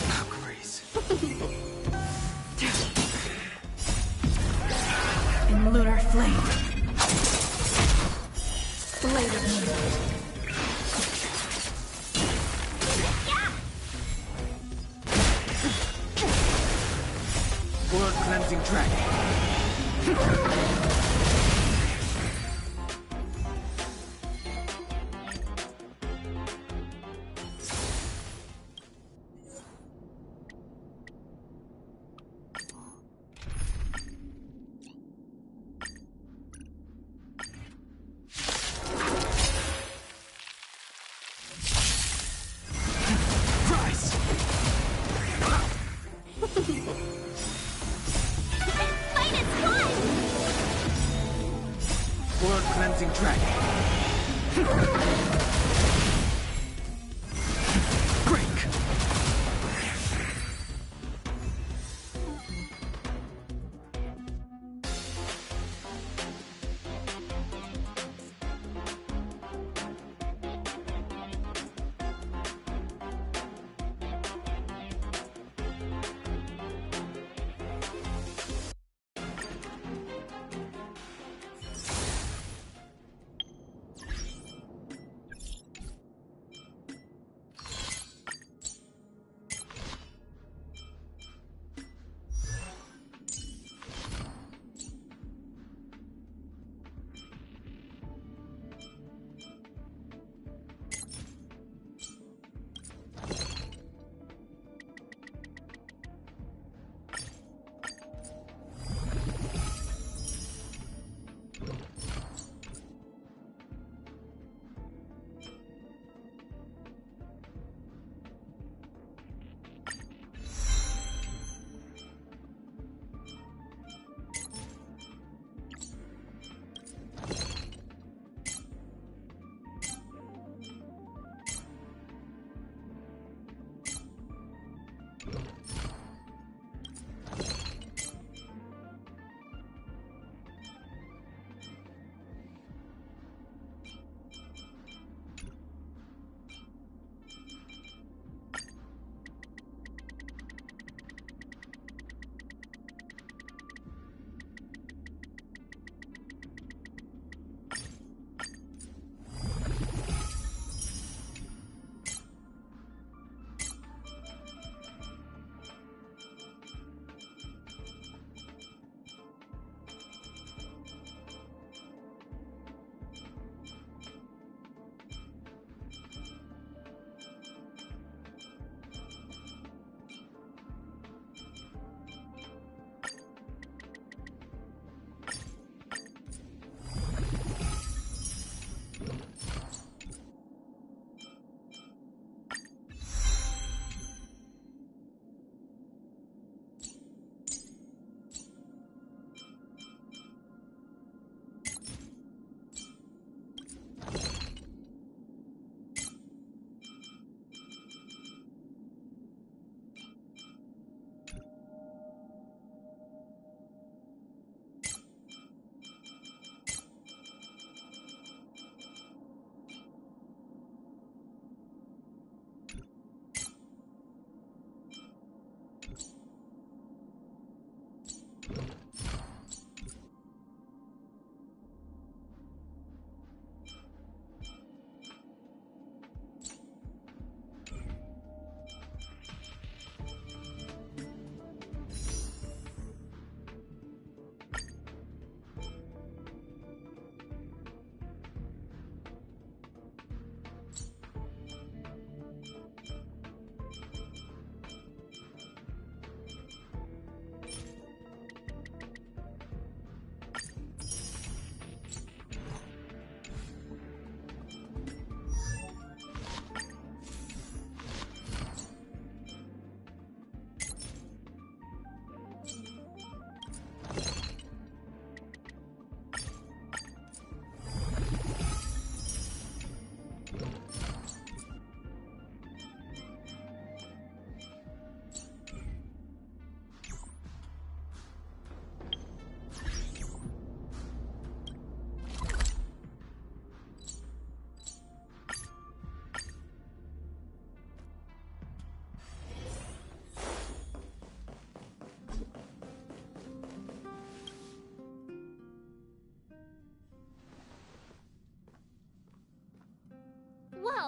Valkyries. In lunar flame. Blade of moon. World cleansing dragon. Rise. World cleansing dragon. Break.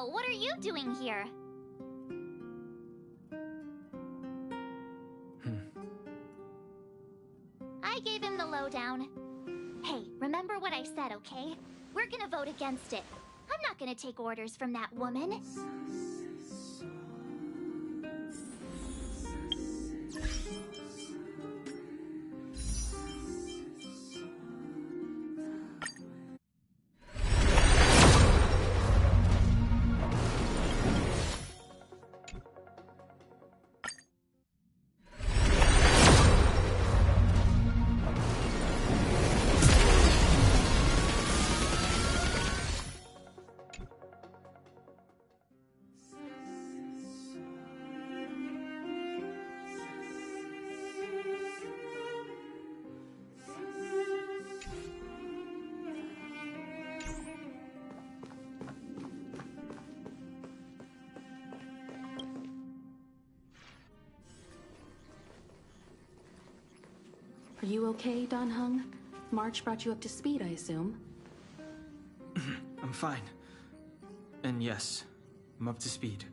So, what are you doing here? I gave him the lowdown. Hey, remember what I said, okay? We're gonna vote against it. I'm not gonna take orders from that woman. Are you okay, Don Hung? March brought you up to speed, I assume. I'm fine. And yes, I'm up to speed.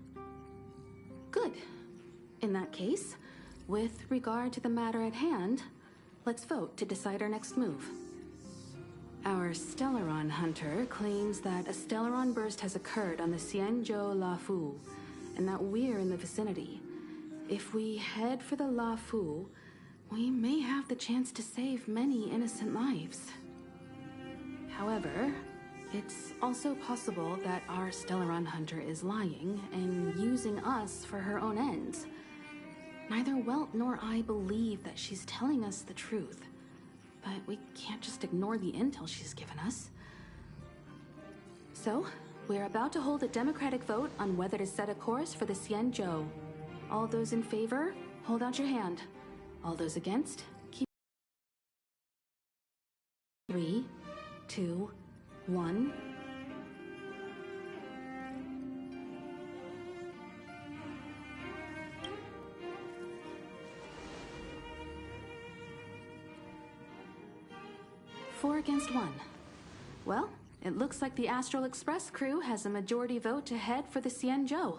Good. In that case, with regard to the matter at hand, let's vote to decide our next move. Our Stellaron hunter claims that a Stellaron burst has occurred on the Xianzhou La Fu, and that we're in the vicinity. If we head for the La Fu, we may have the chance to save many innocent lives. However, it's also possible that our Stellaron hunter is lying and using us for her own ends. Neither Welt nor I believe that she's telling us the truth, but we can't just ignore the intel she's given us. So, we're about to hold a democratic vote on whether to set a course for the Xianzhou. All those in favor, hold out your hand. All those against, keep... 3, 2, 1... Four against 1. Well, it looks like the Astral Express crew has a majority vote to head for the Xianzhou.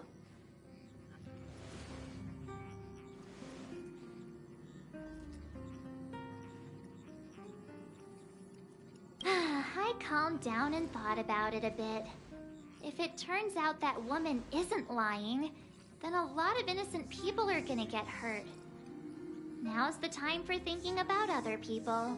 I calmed down and thought about it a bit. If it turns out that woman isn't lying, then a lot of innocent people are gonna get hurt. Now's the time for thinking about other people.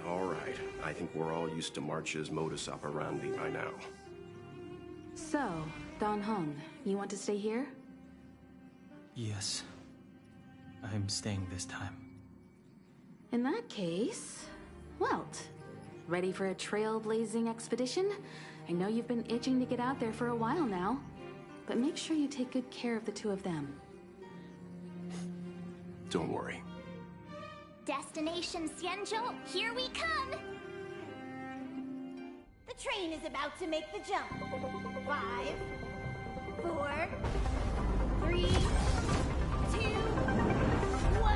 All right. I think we're all used to March's modus operandi by now. So, Don Hung, you want to stay here? Yes. I'm staying this time. In that case, Welt, ready for a trailblazing expedition? I know you've been itching to get out there for a while now, but make sure you take good care of the two of them. Don't worry. Destination Xianzhou, here we come! The train is about to make the jump. 5, 4, 3, 2, 1.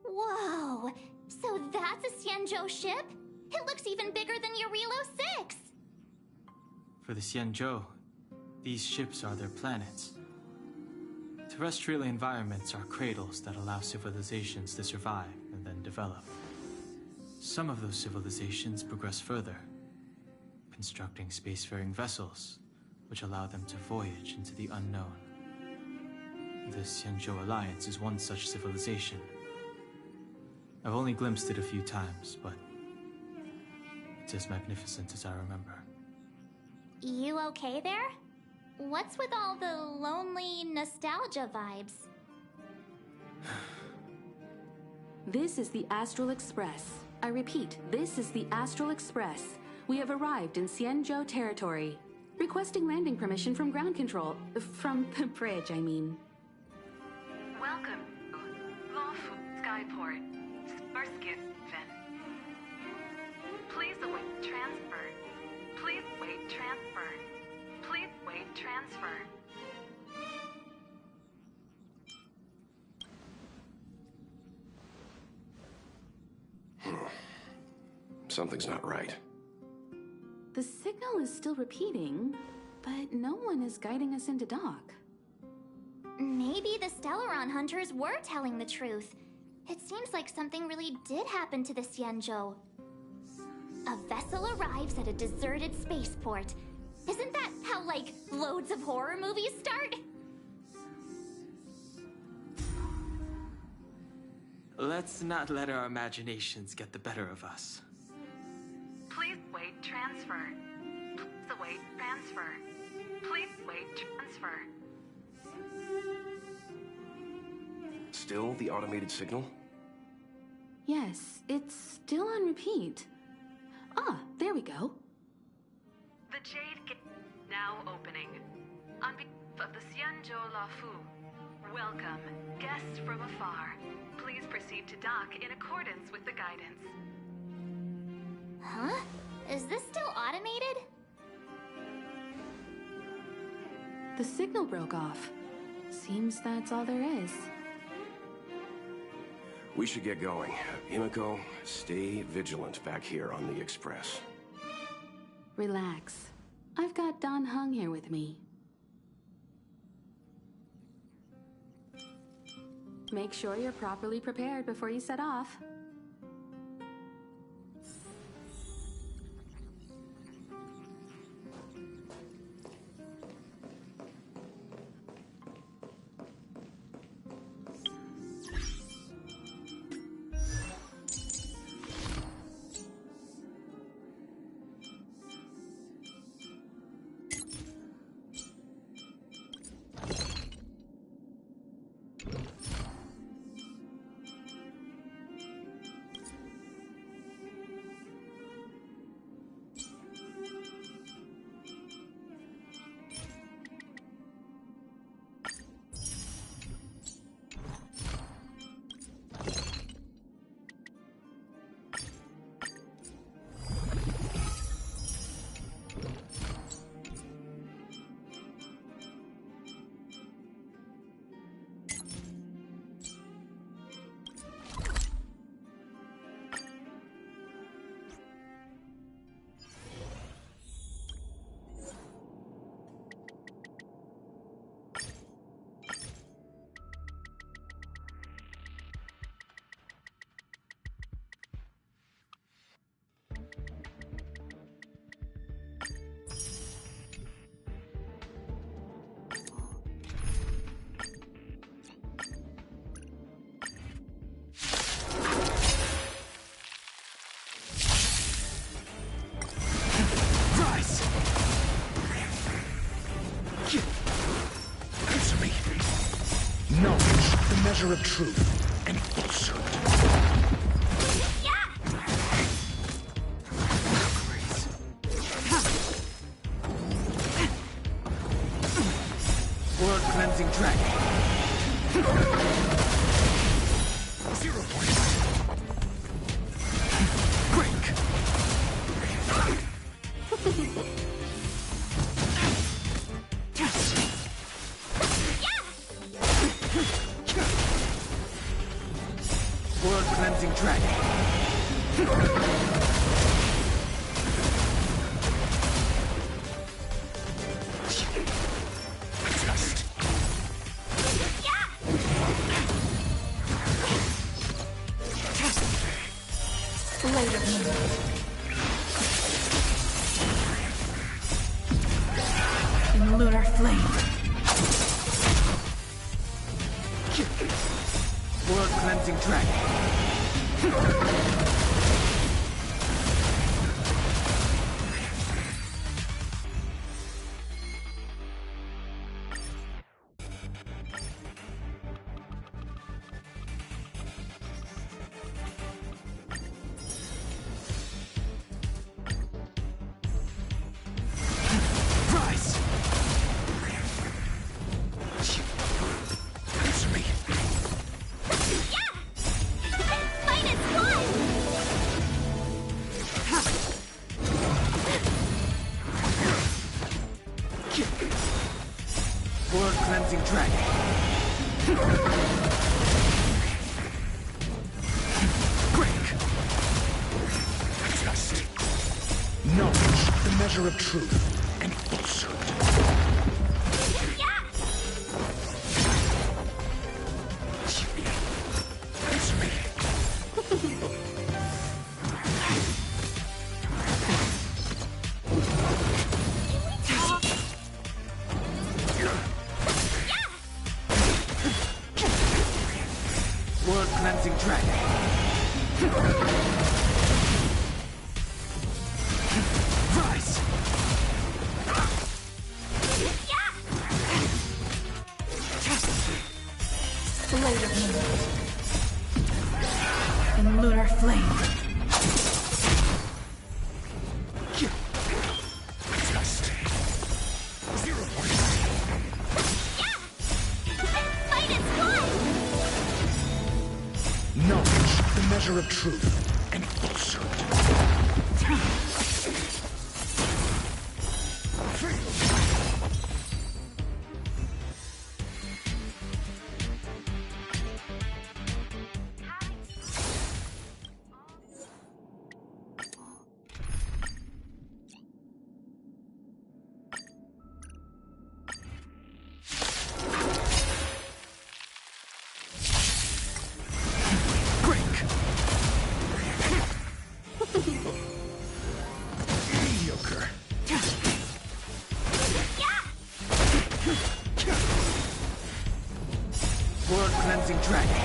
Whoa! So that's a Xianzhou ship? It looks even bigger than Eurilo 6! For the Xianzhou, these ships are their planets. Terrestrial environments are cradles that allow civilizations to survive and then develop. Some of those civilizations progress further, constructing spacefaring vessels, which allow them to voyage into the unknown. The Xianzhou Alliance is one such civilization. I've only glimpsed it a few times, but it's as magnificent as I remember. You okay there? What's with all the lonely nostalgia vibes? This is the Astral Express. I repeat, this is the Astral Express. We have arrived in Xianzhou territory. Requesting landing permission from ground control. From the bridge, I mean. Welcome, Lawful Skyport, Sparskin. Please await transfer. Please wait transfer. Please wait transfer. Something's not right. The signal is still repeating, but no one is guiding us into dock. Maybe the Stellaron hunters were telling the truth. It seems like something really did happen to the Xianzhou. A vessel arrives at a deserted spaceport. Isn't that how, like, loads of horror movies start? Let's not let our imaginations get the better of us. Please wait transfer. Please await transfer. Please wait transfer. Still the automated signal? Yes, it's still on repeat. Ah, there we go. The Jade Gate now opening. On behalf of the Xianzhou Lafu, welcome, guests from afar. Please proceed to dock in accordance with the guidance. Huh? Is this still automated? The signal broke off. Seems that's all there is. We should get going. Himiko, stay vigilant back here on the Express. Relax. I've got Don Hung here with me. Make sure you're properly prepared before you set off. Measure of truth and falsehood. World cleansing dragon. 0 points. Break. World cleansing dragon. In lunar flame. World cleansing dragon. Rise! cleansing dragon. Break. Just. Knowledge, the measure of truth and falsehood. It's me. World cleansing dragon. Rise. Blade of moon. In lunar flame. Just. 0 points. Fight its blood! Knowledge, the measure of truth and falsehood. Mediocre. World cleansing dragon.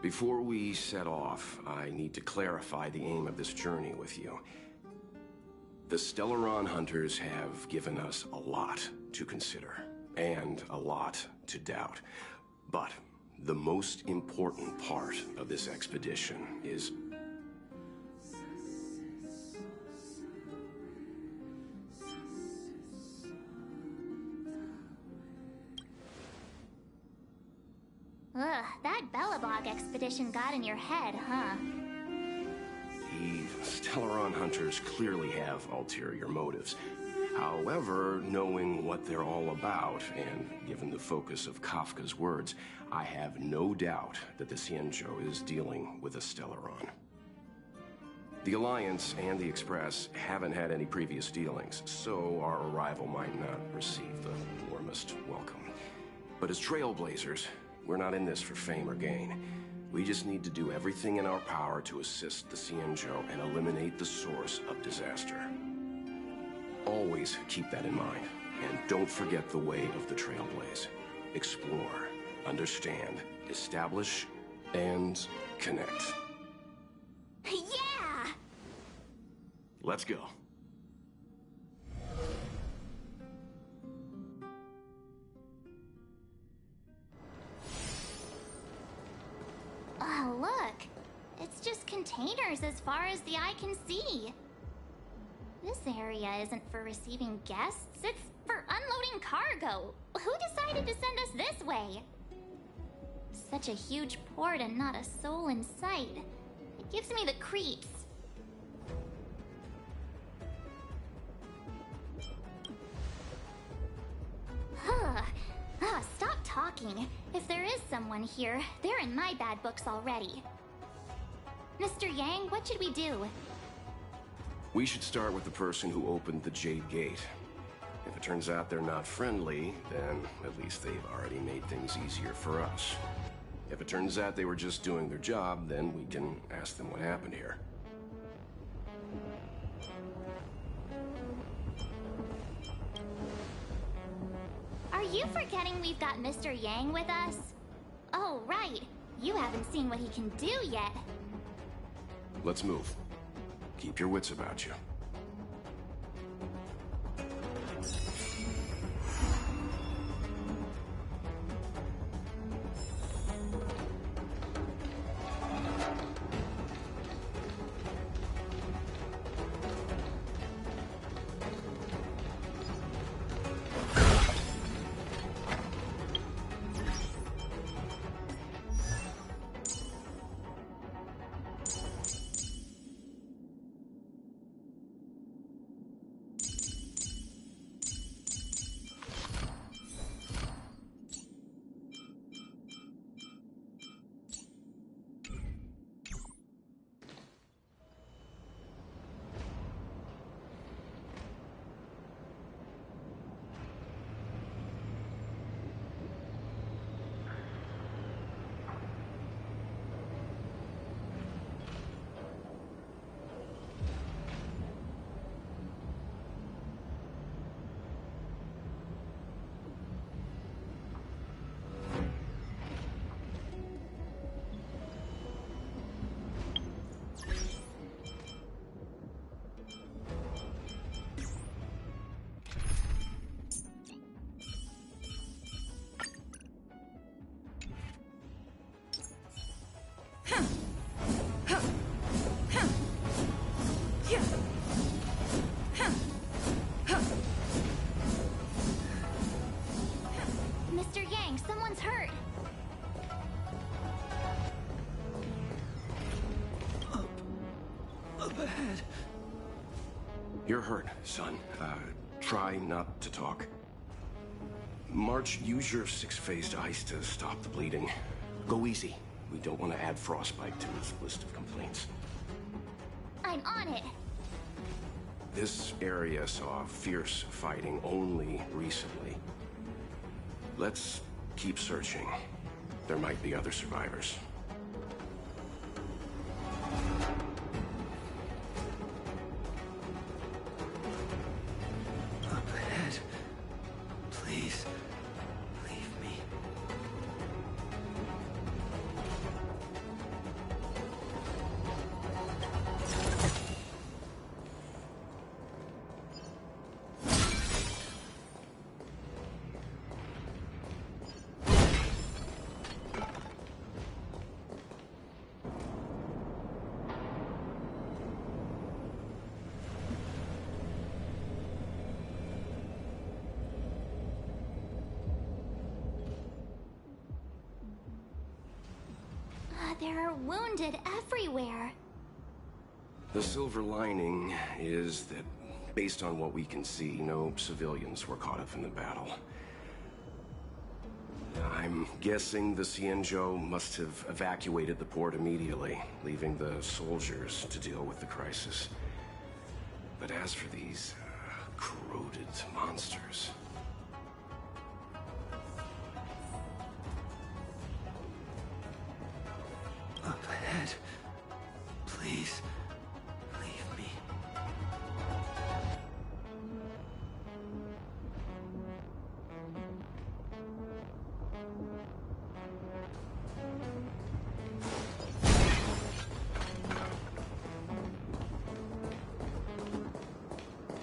Before we set off, I need to clarify the aim of this journey with you. The Stellaron hunters have given us a lot to consider, and a lot to doubt. But the most important part of this expedition is... Ugh, that Bellabog expedition got in your head, huh? The Stellaron hunters clearly have ulterior motives. However, knowing what they're all about, and given the focus of Kafka's words, I have no doubt that the Xianzhou is dealing with a Stellaron. The Alliance and the Express haven't had any previous dealings, so our arrival might not receive the warmest welcome. But as trailblazers, we're not in this for fame or gain. We just need to do everything in our power to assist the Xianzhou and eliminate the source of disaster. Always keep that in mind, and don't forget the way of the Trailblaze. Explore, understand, establish, and connect. Yeah! Let's go. Oh, look. It's just containers as far as the eye can see. This area isn't for receiving guests, it's for unloading cargo. Who decided to send us this way? Such a huge port and not a soul in sight. It gives me the creeps. Stop talking. If there is someone here, they're in my bad books already. Mr. Yang, what should we do? We should start with the person who opened the Jade Gate. If it turns out they're not friendly, then at least they've already made things easier for us. If it turns out they were just doing their job, then we can ask them what happened here. Are you forgetting we've got Mr. Yang with us? Oh, right. You haven't seen what he can do yet. Let's move. Keep your wits about you. Mr. Yang, someone's hurt. Up ahead. You're hurt, son. Try not to talk. March, use your six-phased ice to stop the bleeding. Go easy. We don't want to add frostbite to his list of complaints. I'm on it. This area saw fierce fighting only recently. Let's keep searching. There might be other survivors. Up ahead. Please, leave me. There are wounded everywhere. The silver lining is that, based on what we can see, no civilians were caught up in the battle. I'm guessing the Xianzhou must have evacuated the port immediately, leaving the soldiers to deal with the crisis. But as for these corroded monsters... Up ahead. Please, leave me.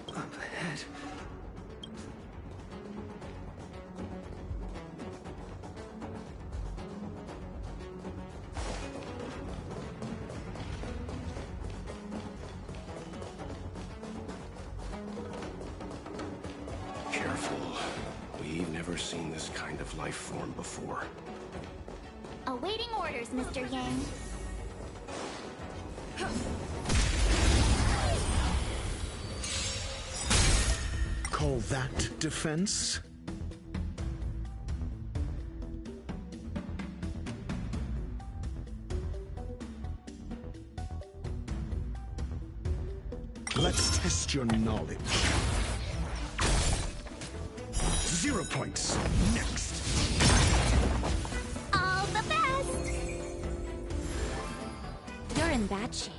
Up ahead. Careful. We've never seen this kind of life form before. Awaiting orders, Mr. Yang. Call that defense? Let's test your knowledge. 0 points. Next. All the best! You're in bad shape.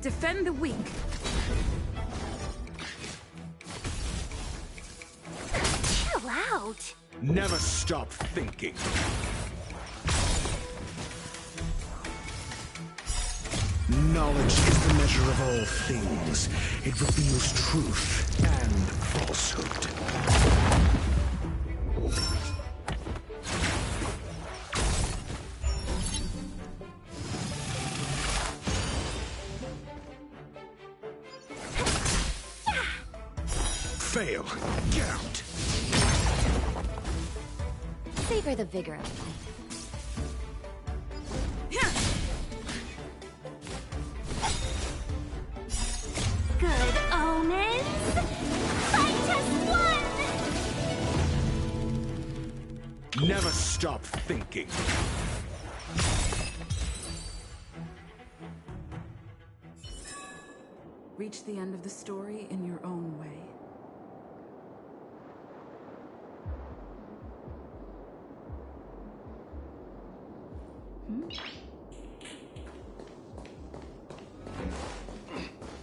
Defend the weak. Chill out. Never stop thinking. Knowledge is the measure of all things. It reveals truth and falsehood. Fail. Get out. Savor the vigor of life. Good omens! Fight test 1! Never stop thinking. Reach the end of the story in your own way.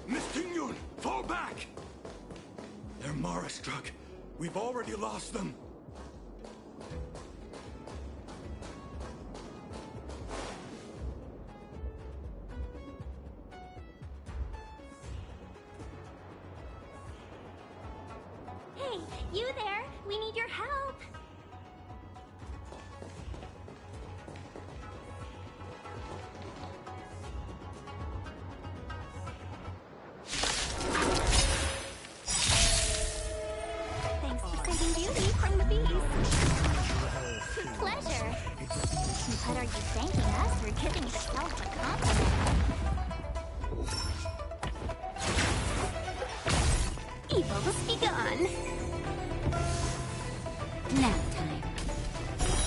Miss Tingyun, fall back! They're Mara struck. We've already lost them. Hey, you there? We need your help. Thanks for saving Beauty from the beast. Pleasure. But are you thanking us or giving yourself a compliment? Evil must be gone. Nap time.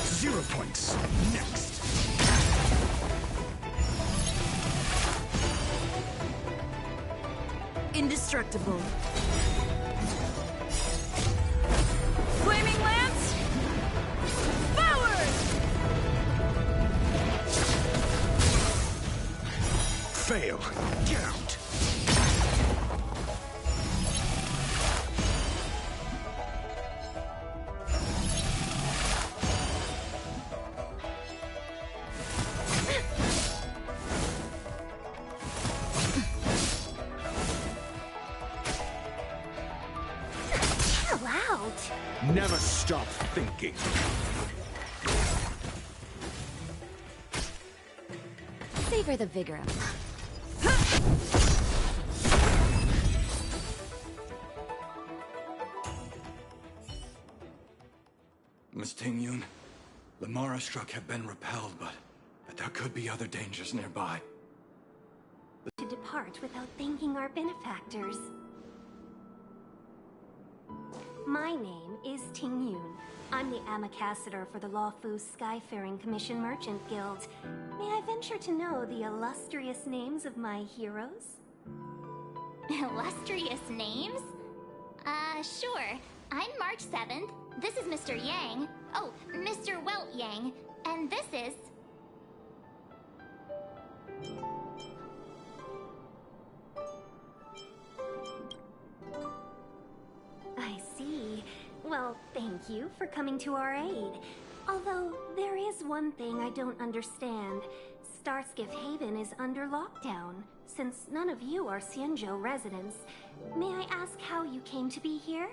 0 points. Next. Indestructible. Flaming lance! Forward! Fail. Get out. Chill out. Never stop thinking. Savor the vigor of life. Miss Tingyun, the Mara struck have been repelled, but There could be other dangers nearby. To depart without thanking our benefactors. My name is Ting Yun. I'm the ambassador for the Lawfu Skyfaring Commission Merchant Guild. May I venture to know the illustrious names of my heroes? Illustrious names? Sure. I'm March 7th. This is Mr. Yang. Oh, Mr. Welt Yang. And this is... I see. Well, thank you for coming to our aid. Although, there is one thing I don't understand. Starskiff Haven is under lockdown. Since none of you are Xianzhou residents, may I ask how you came to be here?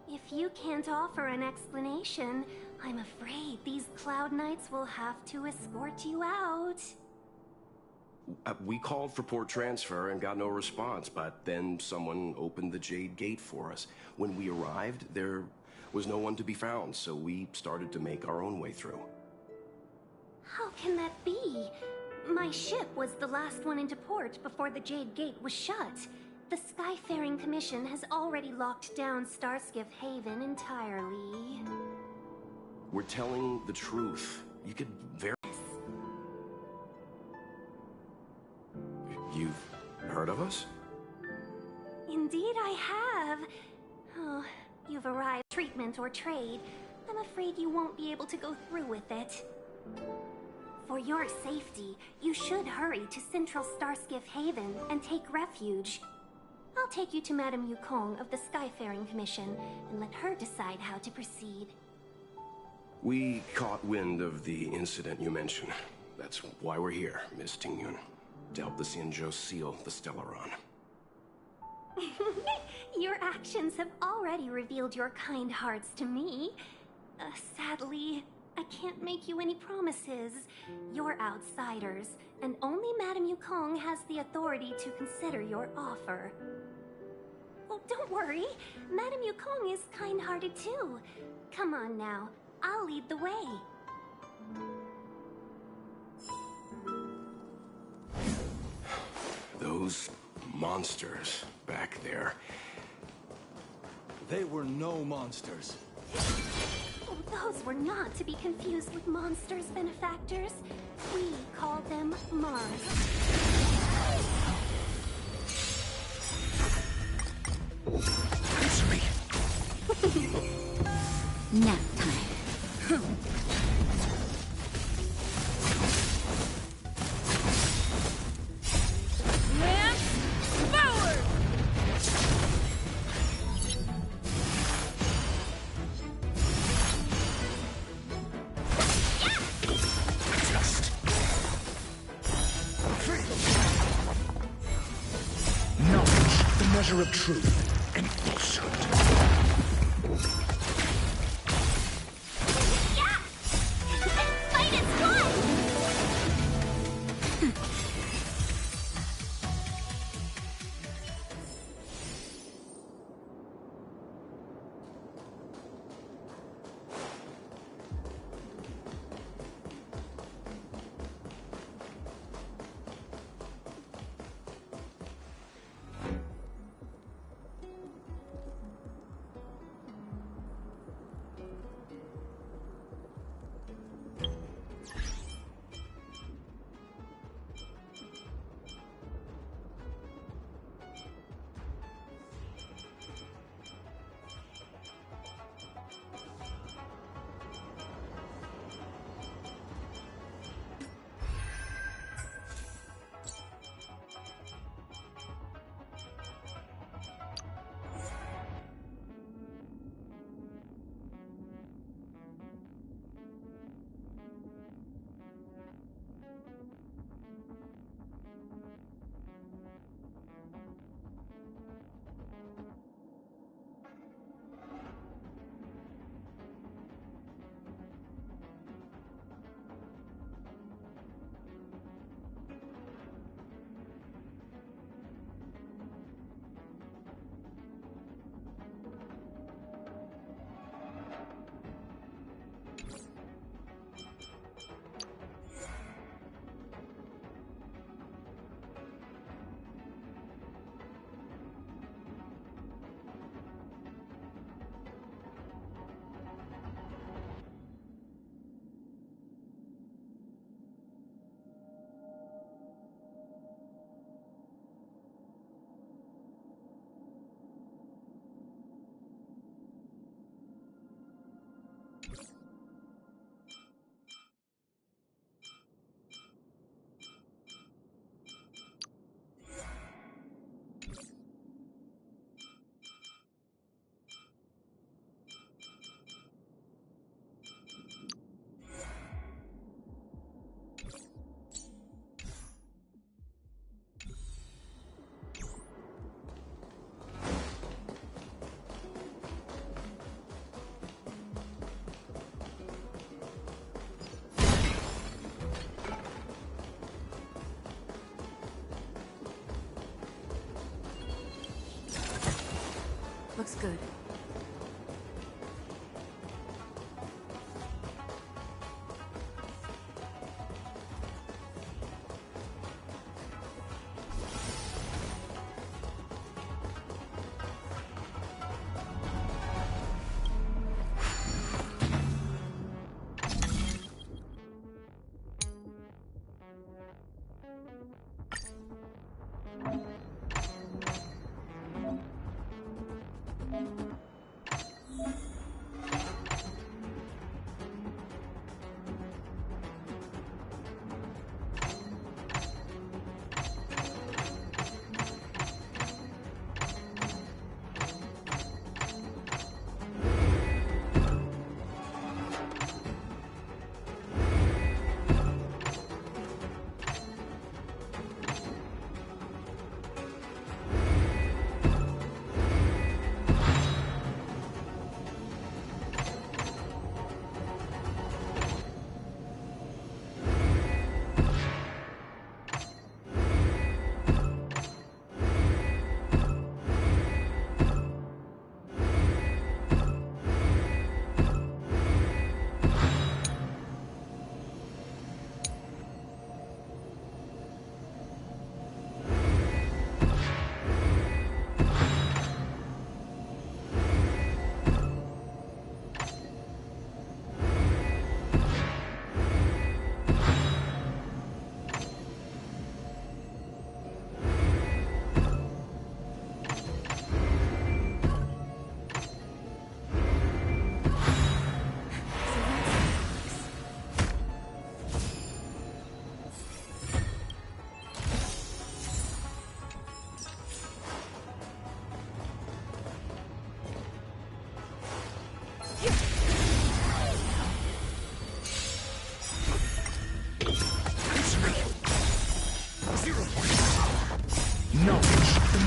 If you can't offer an explanation, I'm afraid these Cloud Knights will have to escort you out. We called for port transfer and got no response, but then someone opened the Jade Gate for us. When we arrived, there was no one to be found, so we started to make our own way through. How can that be? My ship was the last one into port before the Jade Gate was shut. The Skyfaring Commission has already locked down Starskiff Haven entirely. We're telling the truth. You could You've heard of us? Indeed I have. Oh, you've arrived treatment or trade. I'm afraid you won't be able to go through with it. For your safety, you should hurry to Central Starskiff Haven and take refuge. I'll take you to Madame Yukong of the Skyfaring Commission and let her decide how to proceed. We caught wind of the incident you mentioned. That's why we're here, Miss Ting Yun. To help the Xianzhou seal the Stellaron. Your actions have already revealed your kind hearts to me. Sadly, I can't make you any promises. You're outsiders, and only Madame Yukong has the authority to consider your offer. Oh, don't worry. Madame Yukong is kind-hearted too. Come on now, I'll lead the way. Those monsters back there. They were no monsters. Oh, those were not to be confused with monsters, benefactors. We call them Mars. Answer me. Nap time. Measure of truth and falsehood. Fight is good! Looks good.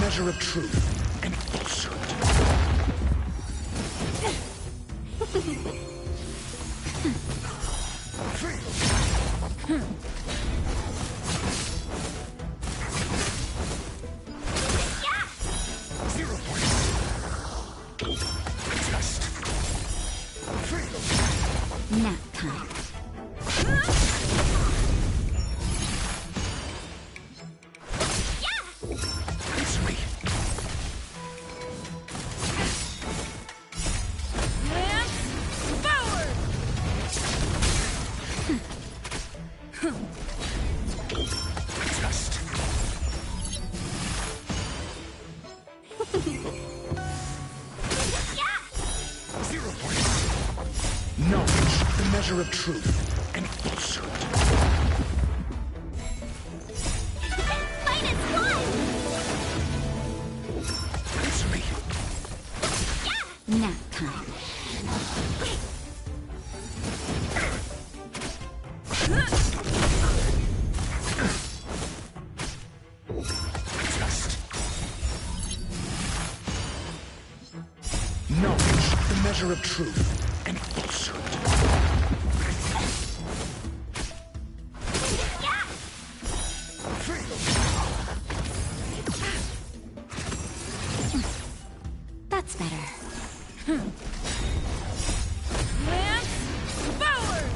Measure of truth and falsehood. Nap time. Knowledge, the measure of truth and falsehood. Fight is one! Nap time. Knowledge, the measure of truth and falsehood. That's better. Lance forward!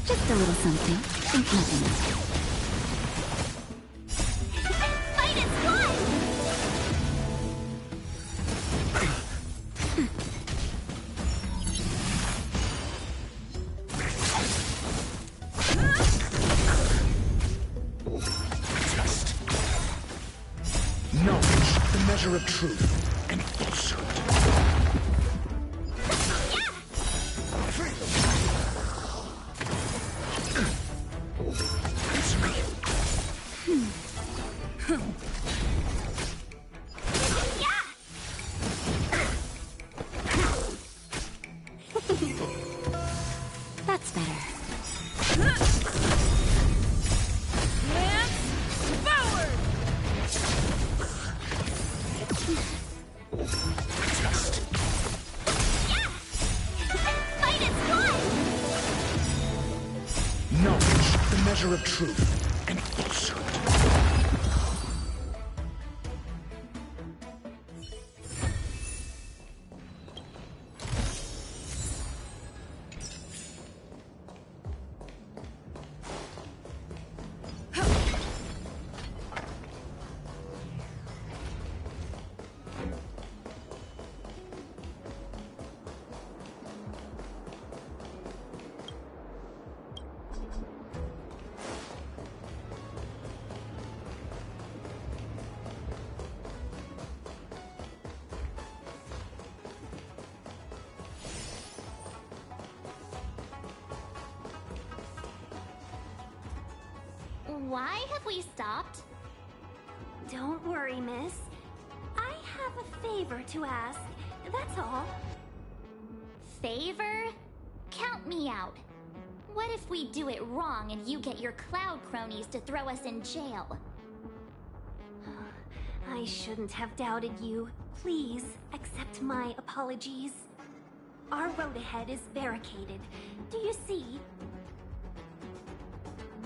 Just a little something. Think nothing of it. Fight is one! Knowledge, the measure of truth and falsehood. That's better. Lance forward! Fight is one! the measure of truth and falsehood. Why have we stopped? Don't worry, miss. I have a favor to ask, that's all. Favor? Count me out. What if we do it wrong and you get your cloud cronies to throw us in jail? I shouldn't have doubted you. Please, accept my apologies. Our road ahead is barricaded. Do you see?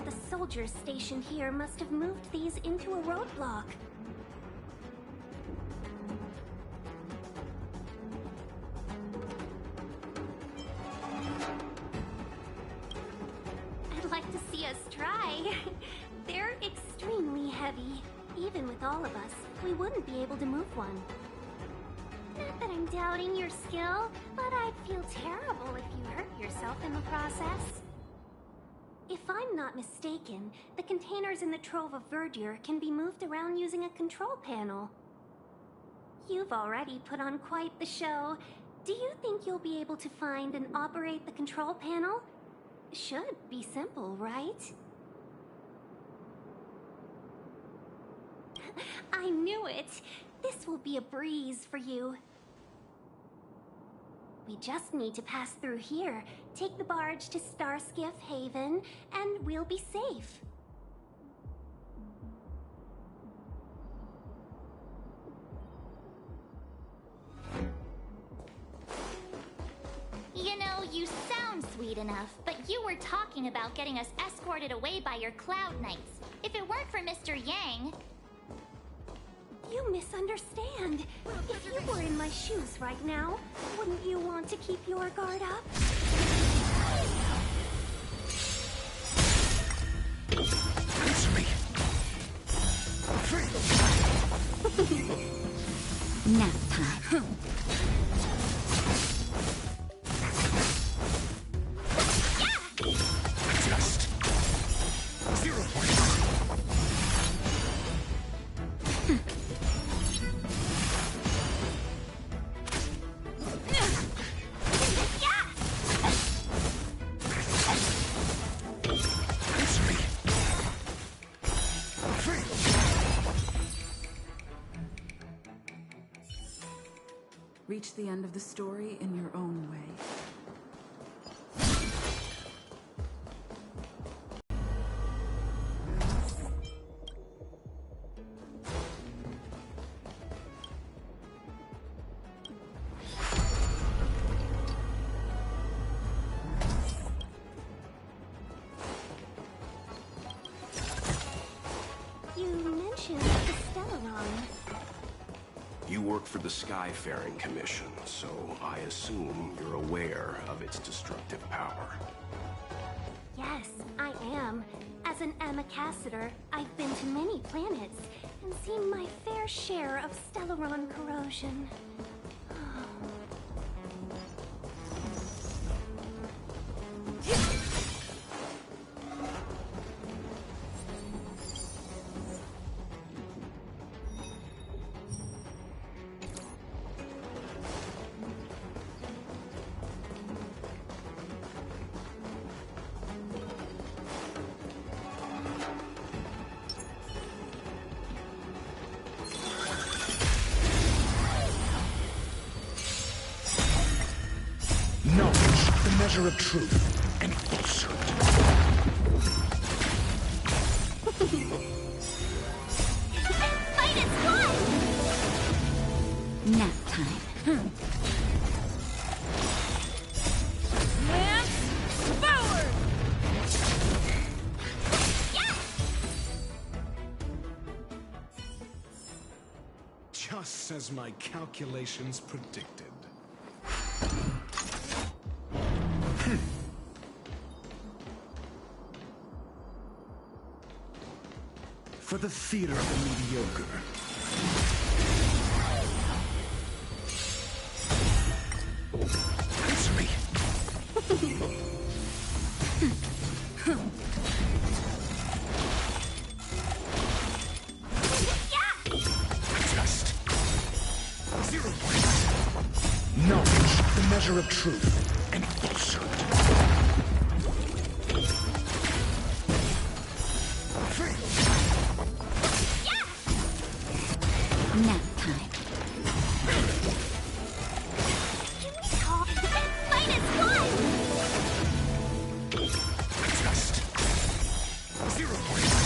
The soldiers stationed here must have moved these into a roadblock. I'd like to see us try. They're extremely heavy. Even with all of us, we wouldn't be able to move one. Not that I'm doubting your skill, but I'd feel terrible if you hurt yourself in the process. If I'm not mistaken, the containers in the Trove of Verdure can be moved around using a control panel. You've already put on quite the show. Do you think you'll be able to find and operate the control panel? Should be simple, right? I knew it! This will be a breeze for you. We just need to pass through here, take the barge to Starskiff Haven, and we'll be safe. You know, you sound sweet enough, but you were talking about getting us escorted away by your Cloud Knights. If it weren't for Mr. Yang... You misunderstand. If you were in my shoes right now, wouldn't you want to keep your guard up? Answer me. Nap time. Just 0 points. Reach the end of the story in your own way. You mentioned the Stellaron. You work for the Skyfaring Commission, so I assume you're aware of its destructive power. Yes, I am. As an Amicassator, I've been to many planets and seen my fair share of Stellaron corrosion. Knowledge, the measure of truth and falsehood. Fight is won! Nap time. Lance forward! Just as my calculations predicted. For the theater of the mediocre. Answer me. Just 0 points. Knowledge, the measure of truth and falsehood. Nap time. Can we talk? -1! Just 0 points.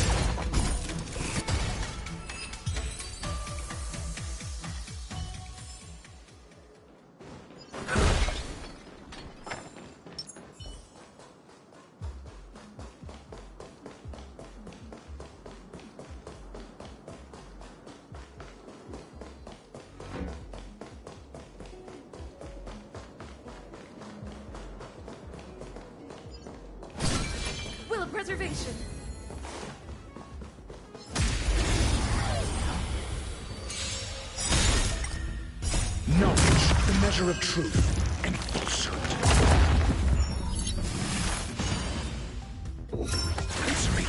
Will of preservation. Knowledge, the measure of truth and falsehood. Answer me.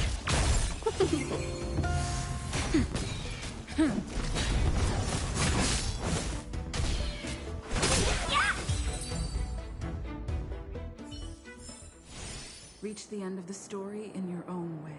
Reach the end of the story in your own way.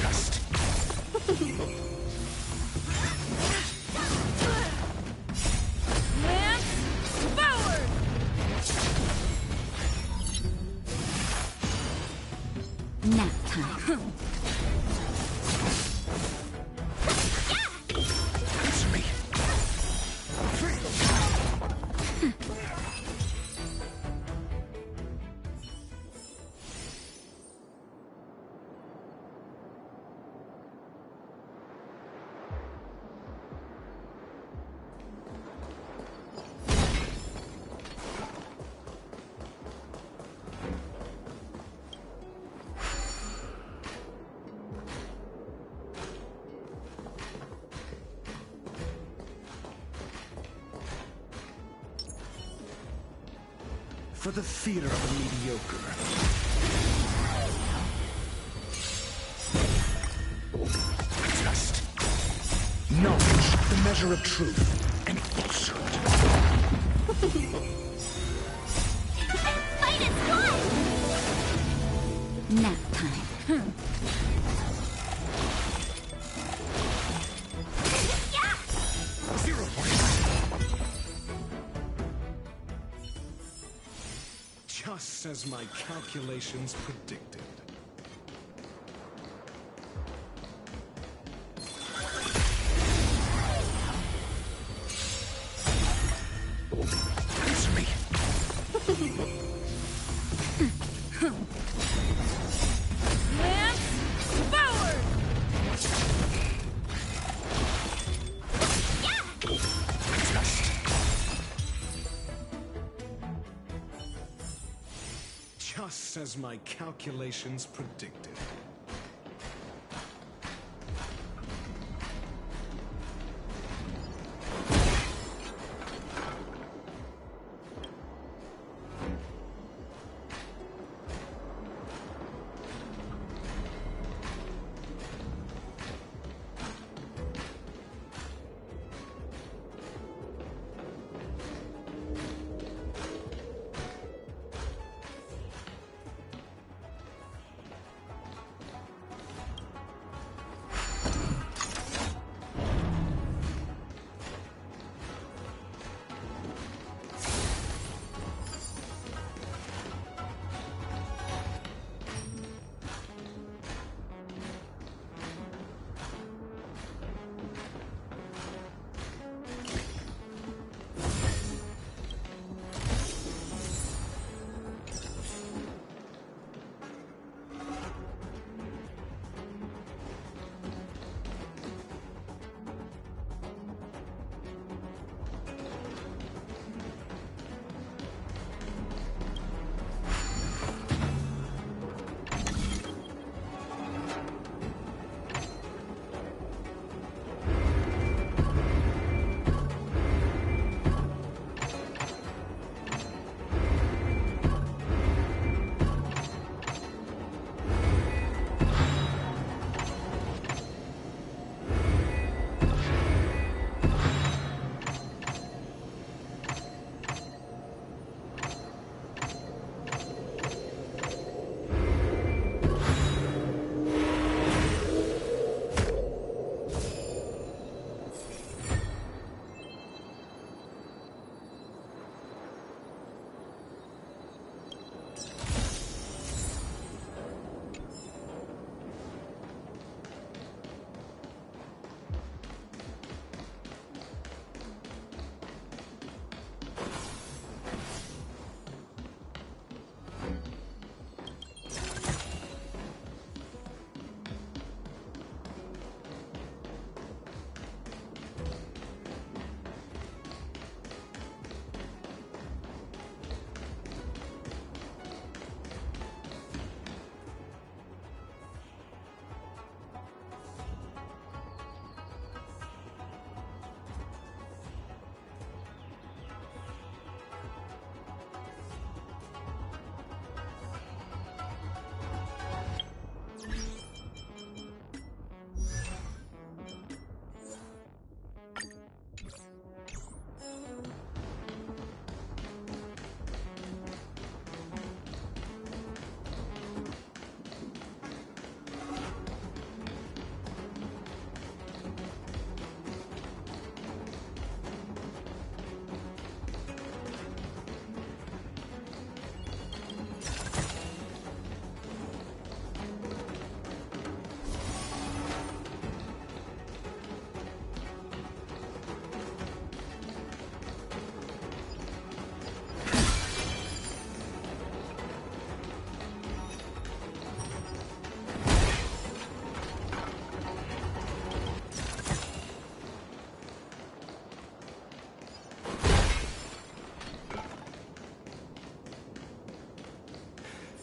Just Lance forward! Nap time. answer me. For the theater of the mediocre. Just knowledge, the measure of truth and falsehood. Nap time. 0 points. Just as my calculations predicted. Answer me. Lance forward! Just as my calculations predicted.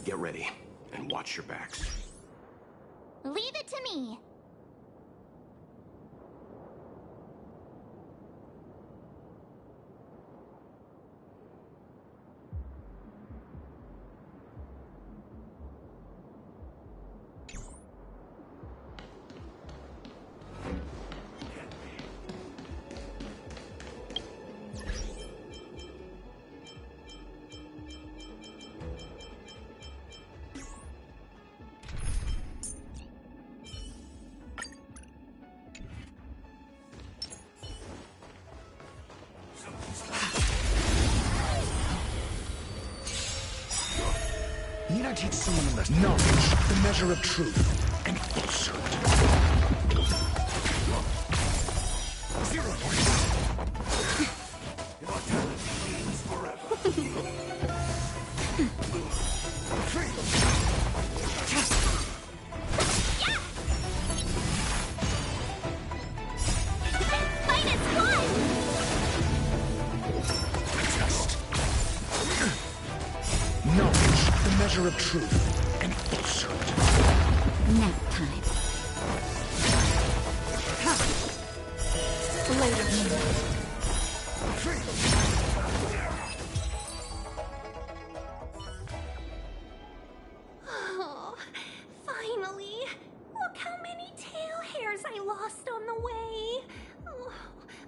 Get ready, and watch your backs. Leave it to me. Need I teach someone a lesson? Knowledge, the measure of truth and falsehood. Of truth and falsehood. Nap time. Later. Oh, finally! Look how many tail hairs I lost on the way. Oh,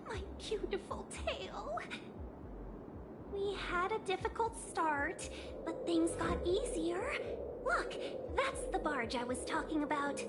my beautiful tail. We had a difficult start, but things got easier. Look, that's the barge I was talking about.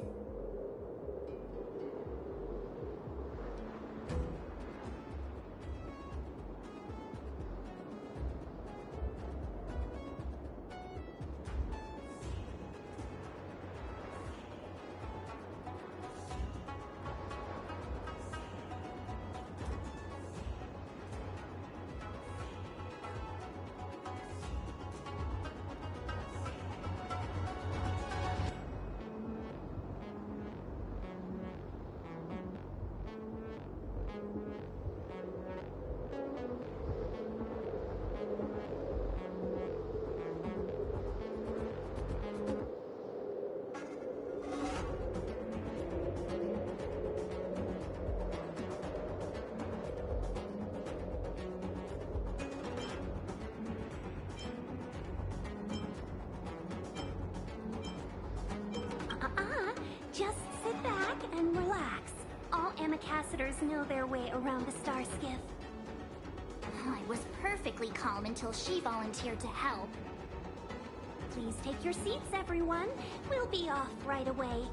Just sit back and relax. All Amicacetors know their way around the star skiff. I was perfectly calm until she volunteered to help. Please take your seats, everyone. We'll be off right away.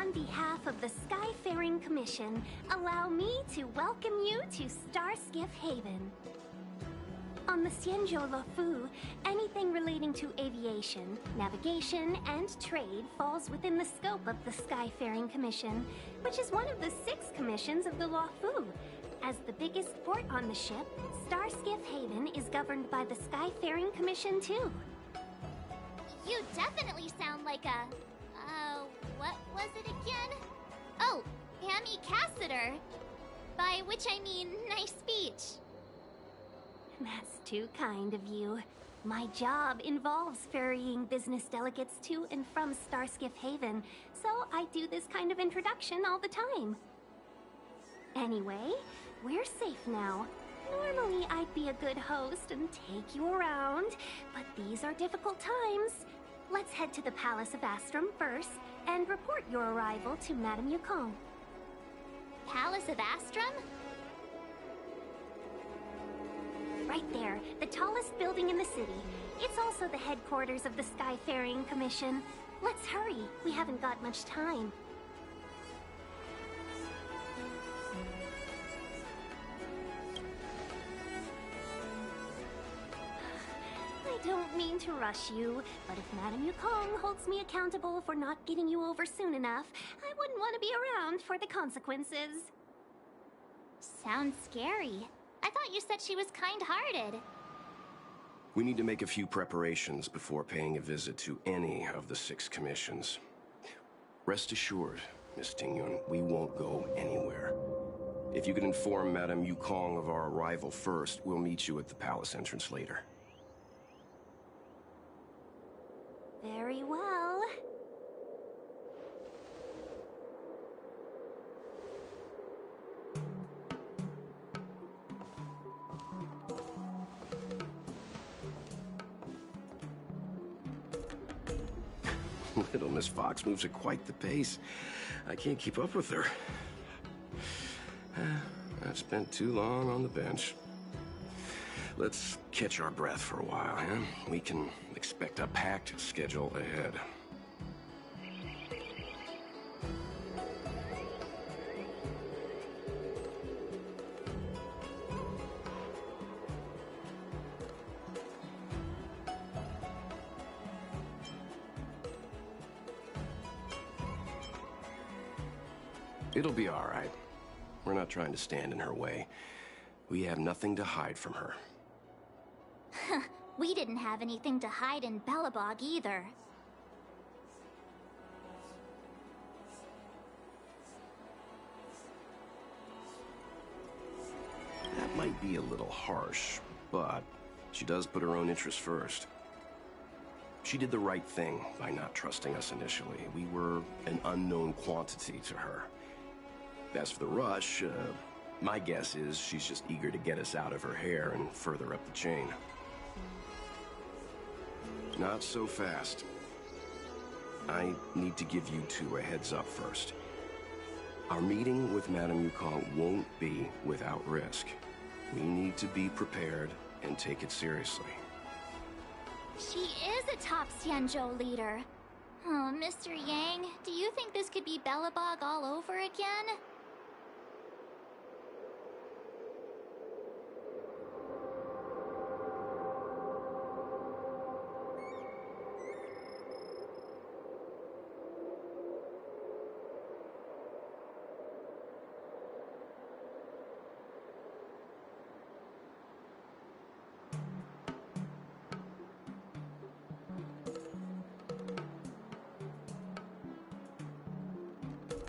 On behalf of the Skyfaring Commission, allow me to welcome you to Starskiff Haven. On the Xianzhou Luofu, anything relating to aviation, navigation, and trade falls within the scope of the Skyfaring Commission, which is one of the 6 commissions of the Luofu. As the biggest port on the ship, Starskiff Haven is governed by the Skyfaring Commission too. You definitely sound like a... what was it again? Oh, Amy Cassiter. By which I mean, nice speech. That's too kind of you. My job involves ferrying business delegates to and from Starskiff Haven, so I do this kind of introduction all the time. Anyway, we're safe now. Normally I'd be a good host and take you around, but these are difficult times. Let's head to the Palace of Astrum first and report your arrival to Madame Yukong. Palace of Astrum? Right there, the tallest building in the city. It's also the headquarters of the Skyfaring Commission. Let's hurry, we haven't got much time. I don't mean to rush you, but if Madame Yukong holds me accountable for not getting you over soon enough, I wouldn't want to be around for the consequences. Sounds scary. I thought you said she was kind-hearted. We need to make a few preparations before paying a visit to any of the 6 commissions. Rest assured, Miss Tingyun, we won't go anywhere. If you could inform Madame Yukong of our arrival first, we'll meet you at the palace entrance later. Very well. Little Miss Fox moves at quite the pace. I can't keep up with her. I've spent too long on the bench. Let's catch our breath for a while, huh? We can expect a packed schedule ahead. It'll be all right. We're not trying to stand in her way. We have nothing to hide from her. We didn't have anything to hide in Belobog either. That might be a little harsh, but she does put her own interests first. She did the right thing by not trusting us initially. We were an unknown quantity to her. As for the rush, my guess is she's just eager to get us out of her hair and further up the chain. Not so fast. I need to give you 2 a heads up first. Our meeting with Madame Yukong won't be without risk. We need to be prepared and take it seriously. She is a top Xianzhou leader. Oh, Mr. Yang, do you think this could be Belobog all over again?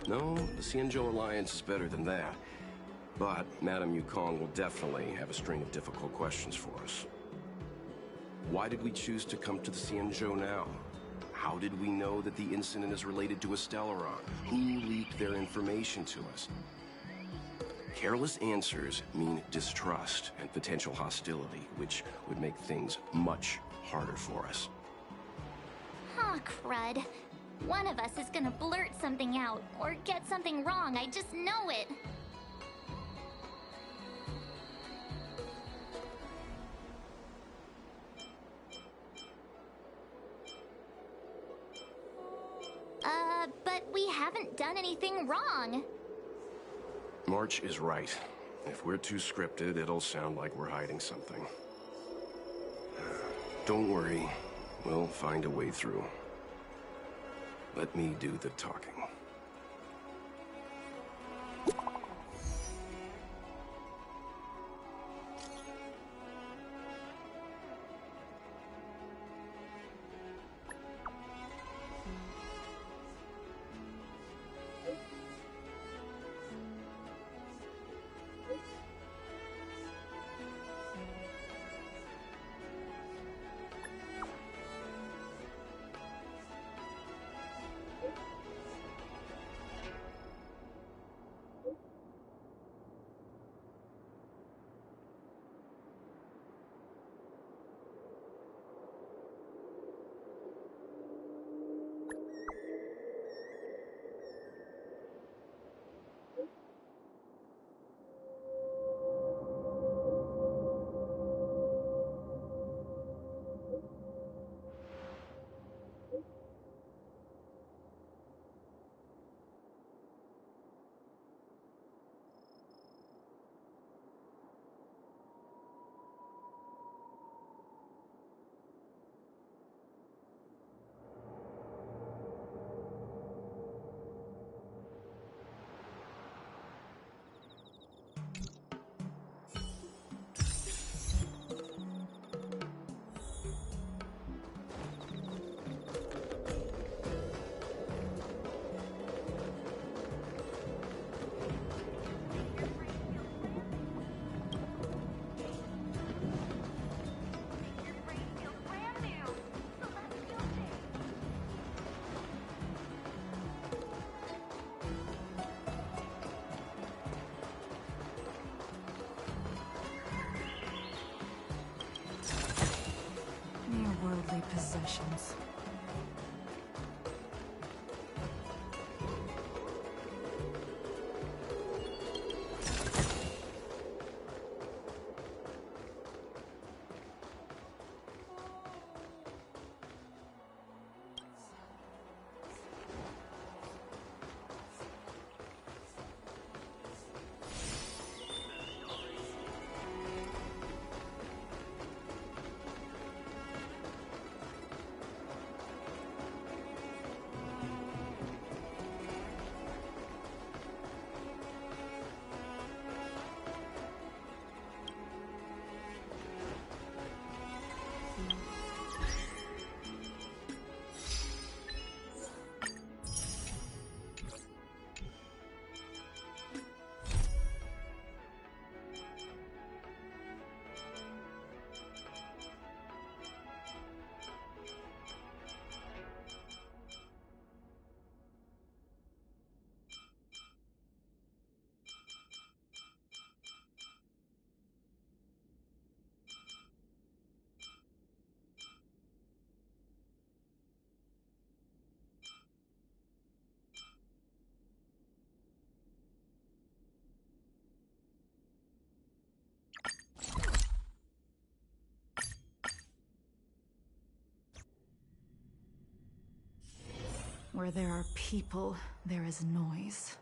No, the Xianzhou Alliance is better than that. But Madame Yukong will definitely have a string of difficult questions for us. Why did we choose to come to the Xianzhou now? How did we know that the incident is related to a Stellaron? Who leaked their information to us? Careless answers mean distrust and potential hostility, which would make things much harder for us. Aw, crud. One of us is gonna blurt something out, or get something wrong, I just know it. But we haven't done done anything wrong. March is right. If we're too scripted, it'll sound like we're hiding something. Don't worry. We'll find a way through. Let me do the talking. Worldly possessions. Where there are people, there is noise.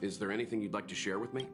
Is there anything you'd like to share with me?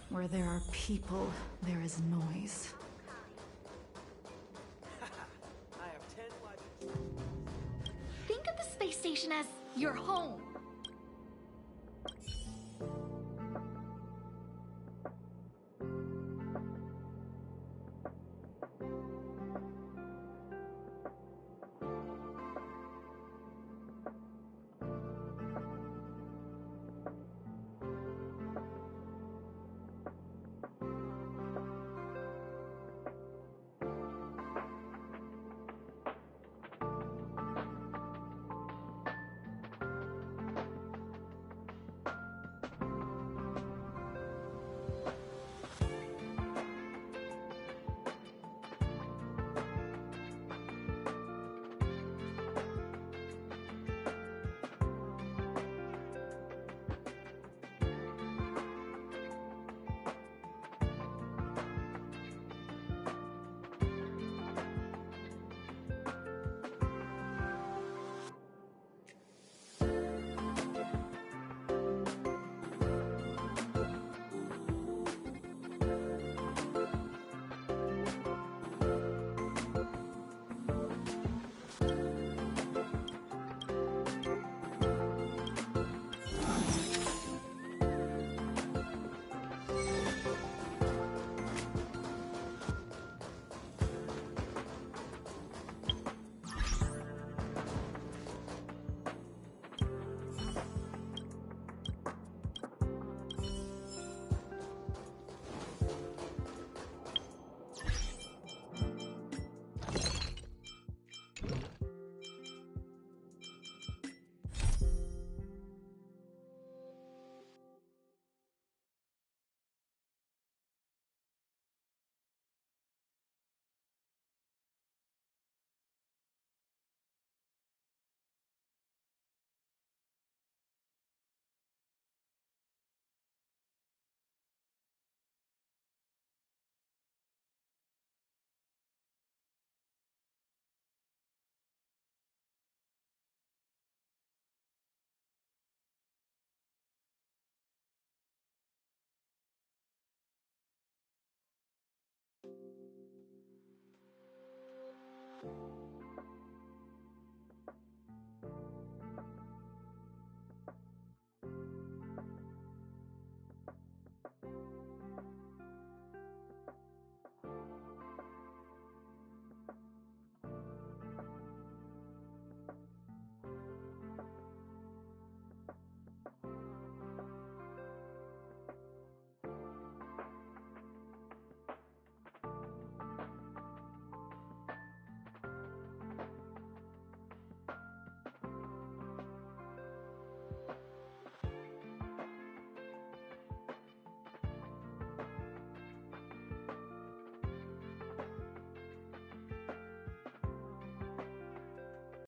Where there are people, there is noise. Think of the space station as your home.